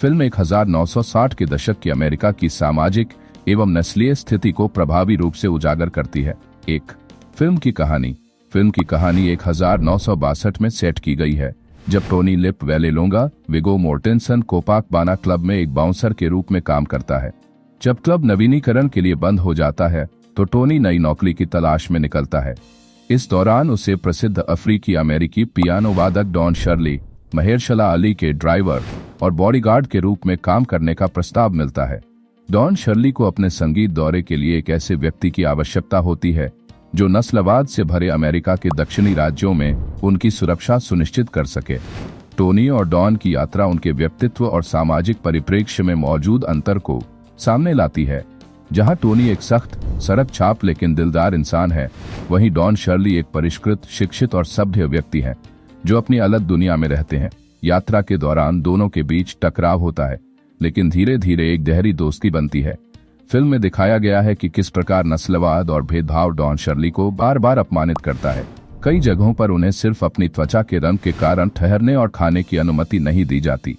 Speaker 2: फिल्म 1960 के दशक की अमेरिका की सामाजिक एवं नस्लीय स्थिति को प्रभावी रूप से उजागर करती है। एक फिल्म की कहानी। फिल्म की कहानी 1962 में सेट की गई है, जब टोनी लिप वेलेलोंगा, विगो मोर्टेंसन कोपाकबाना क्लब में एक बाउंसर के रूप में काम करता है। जब क्लब नवीनीकरण के लिए बंद हो जाता है तो टोनी नई नौकरी की तलाश में निकलता है। इस दौरान उसे प्रसिद्ध अफ्रीकी अमेरिकी पियानो वादक डॉन शर्ली, महेरशला अली के ड्राइवर और बॉडीगार्ड के रूप में काम करने का प्रस्ताव मिलता है। डॉन शर्ली को अपने संगीत दौरे के लिए एक ऐसे व्यक्ति की आवश्यकता होती है जो नस्लवाद से भरे अमेरिका के दक्षिणी राज्यों में उनकी सुरक्षा सुनिश्चित कर सके। टोनी और डॉन की यात्रा उनके व्यक्तित्व और सामाजिक परिप्रेक्ष्य में मौजूद अंतर को सामने लाती है। जहां टोनी एक सख्त, सड़क छाप लेकिन दिलदार इंसान है, वहीं डॉन शर्ली एक परिष्कृत, शिक्षित और सभ्य व्यक्ति है जो अपनी अलग दुनिया में रहते हैं। यात्रा के दौरान दोनों के बीच टकराव होता है, लेकिन धीरे धीरे एक गहरी दोस्ती बनती है। फिल्म में दिखाया गया है कि किस प्रकार नस्लवाद और भेदभाव डॉन शर्ली को बार बार अपमानित करता है। कई जगहों पर उन्हें सिर्फ अपनी त्वचा के रंग के कारण ठहरने और खाने की अनुमति नहीं दी जाती।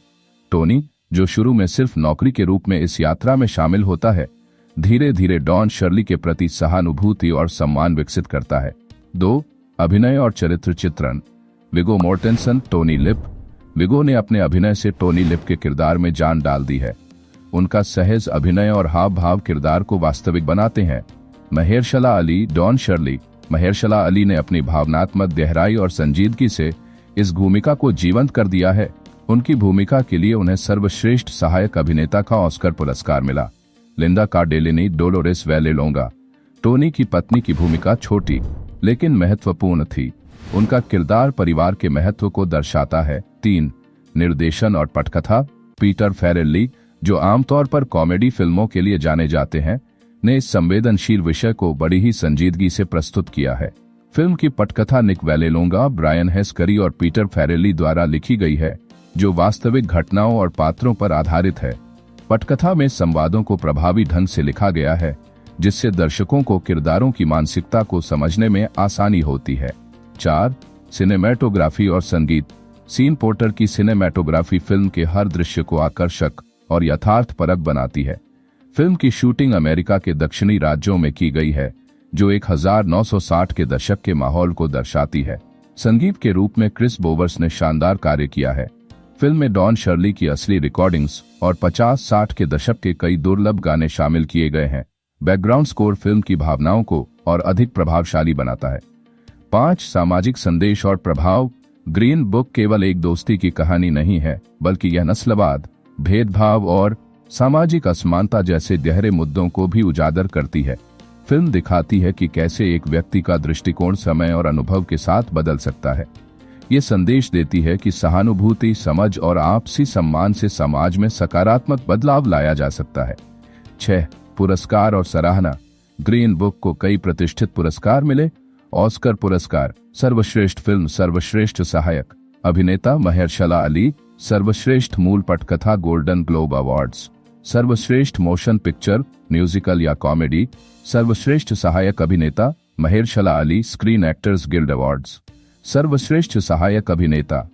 Speaker 2: टोनी, जो शुरू में सिर्फ नौकरी के रूप में इस यात्रा में शामिल होता है, धीरे धीरे डॉन शर्ली के प्रति सहानुभूति और सम्मान विकसित करता है। 2. अभिनय और चरित्र चित्रण। विगो मोर्टेंसन, टोनी लिप। विगो ने अपने अभिनय से टोनी लिप के किरदार में जान डाल दी है। उनका सहज अभिनय और हाव भाव किरदार को वास्तविक बनाते हैं। महेरशला अली, डॉन शर्ली। महेरशला अली ने अपनी भावनात्मक गहराई और संजीदगी से इस भूमिका को जीवंत कर दिया है। उनकी भूमिका के लिए उन्हें सर्वश्रेष्ठ सहायक अभिनेता का ऑस्कर पुरस्कार मिला। लिंडा कार्डेलिनी, डोलोरेस वेलेलोंगा। टोनी की पत्नी की भूमिका छोटी लेकिन महत्वपूर्ण थी। उनका किरदार परिवार के महत्व को दर्शाता है। 3. निर्देशन और पटकथा। पीटर फेरेल्ली, जो आमतौर पर कॉमेडी फिल्मों के लिए जाने जाते हैं, ने इस संवेदनशील विषय को बड़ी ही संजीदगी से प्रस्तुत किया है। फिल्म की पटकथा निक वेलेलोंगा, ब्रायन हेस्करी और पीटर फेरेल्ली द्वारा लिखी गई है, जो वास्तविक घटनाओं और पात्रों पर आधारित है। पटकथा में संवादों को प्रभावी ढंग से लिखा गया है, जिससे दर्शकों को किरदारों की मानसिकता को समझने में आसानी होती है। 4. सिनेमैटोग्राफी और संगीत। सीन पोर्टर की सिनेमैटोग्राफी फिल्म के हर दृश्य को आकर्षक और यथार्थपरक बनाती है। फिल्म की शूटिंग अमेरिका के दक्षिणी राज्यों में की गई है, जो 1960 के दशक के माहौल को दर्शाती है। संगीत के रूप में क्रिस बोवर्स ने शानदार कार्य किया है। फिल्म में डॉन शर्ली की असली रिकॉर्डिंग्स और 50-60 के दशक के कई दुर्लभ गाने शामिल किए गए हैं। बैकग्राउंड स्कोर फिल्म की भावनाओं को और अधिक प्रभावशाली बनाता है। 5. सामाजिक संदेश और प्रभाव। ग्रीन बुक केवल एक दोस्ती की कहानी नहीं है, बल्कि यह नस्लवाद, भेदभाव और सामाजिक असमानता जैसे गहरे मुद्दों को भी उजागर करती है। फिल्म दिखाती है कि कैसे एक व्यक्ति का दृष्टिकोण समय और अनुभव के साथ बदल सकता है। ये संदेश देती है कि सहानुभूति, समझ और आपसी सम्मान से समाज में सकारात्मक बदलाव लाया जा सकता है। 6. पुरस्कार और सराहना। ग्रीन बुक को कई प्रतिष्ठित पुरस्कार मिले। ऑस्कर पुरस्कार, सर्वश्रेष्ठ फिल्म, सर्वश्रेष्ठ सहायक अभिनेता महेरशला अली, सर्वश्रेष्ठ मूल पटकथा गोल्डन ग्लोब अवार्ड्स, सर्वश्रेष्ठ मोशन पिक्चर, म्यूजिकल या कॉमेडी, सर्वश्रेष्ठ सहायक अभिनेता Mahershala Ali, Screen Actors Guild awards, सर्वश्रेष्ठ सहायक अभिनेता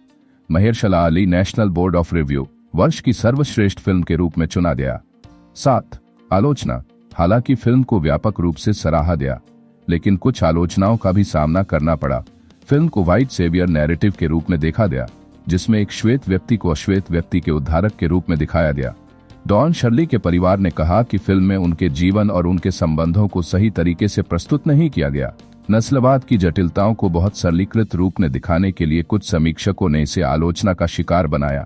Speaker 2: Mahershala Ali, National Board of Review, वर्ष की सर्वश्रेष्ठ फिल्म के रूप में चुना गया। 7. आलोचना। हालांकि फिल्म को व्यापक रूप से सराहा गया, लेकिन कुछ आलोचनाओं का भी सामना करना पड़ा। फिल्म को व्हाइट सेवियर नैरेटिव के रूप में देखा गया, जिसमें एक श्वेत व्यक्ति को अश्वेत व्यक्ति के उद्धारक के रूप में दिखाया गया। डॉन शर्ली के परिवार ने कहा कि फिल्म में उनके जीवन और उनके संबंधों को सही तरीके से प्रस्तुत नहीं किया गया। नस्लवाद की जटिलताओं को बहुत सरलीकृत रूप में दिखाने के लिए कुछ समीक्षकों ने इसे आलोचना का शिकार बनाया।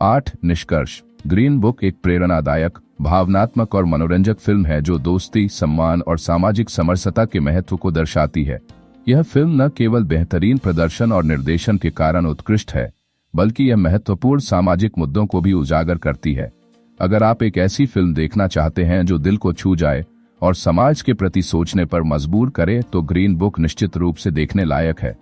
Speaker 2: 8. निष्कर्ष। ग्रीन बुक एक प्रेरणादायक, भावनात्मक और मनोरंजक फिल्म है जो दोस्ती, सम्मान और सामाजिक समरसता के महत्व को दर्शाती है। यह फिल्म न केवल बेहतरीन प्रदर्शन और निर्देशन के कारण उत्कृष्ट है, बल्कि यह महत्वपूर्ण सामाजिक मुद्दों को भी उजागर करती है। अगर आप एक ऐसी फिल्म देखना चाहते हैं जो दिल को छू जाए और समाज के प्रति सोचने पर मजबूर करे, तो ग्रीन बुक निश्चित रूप से देखने लायक है।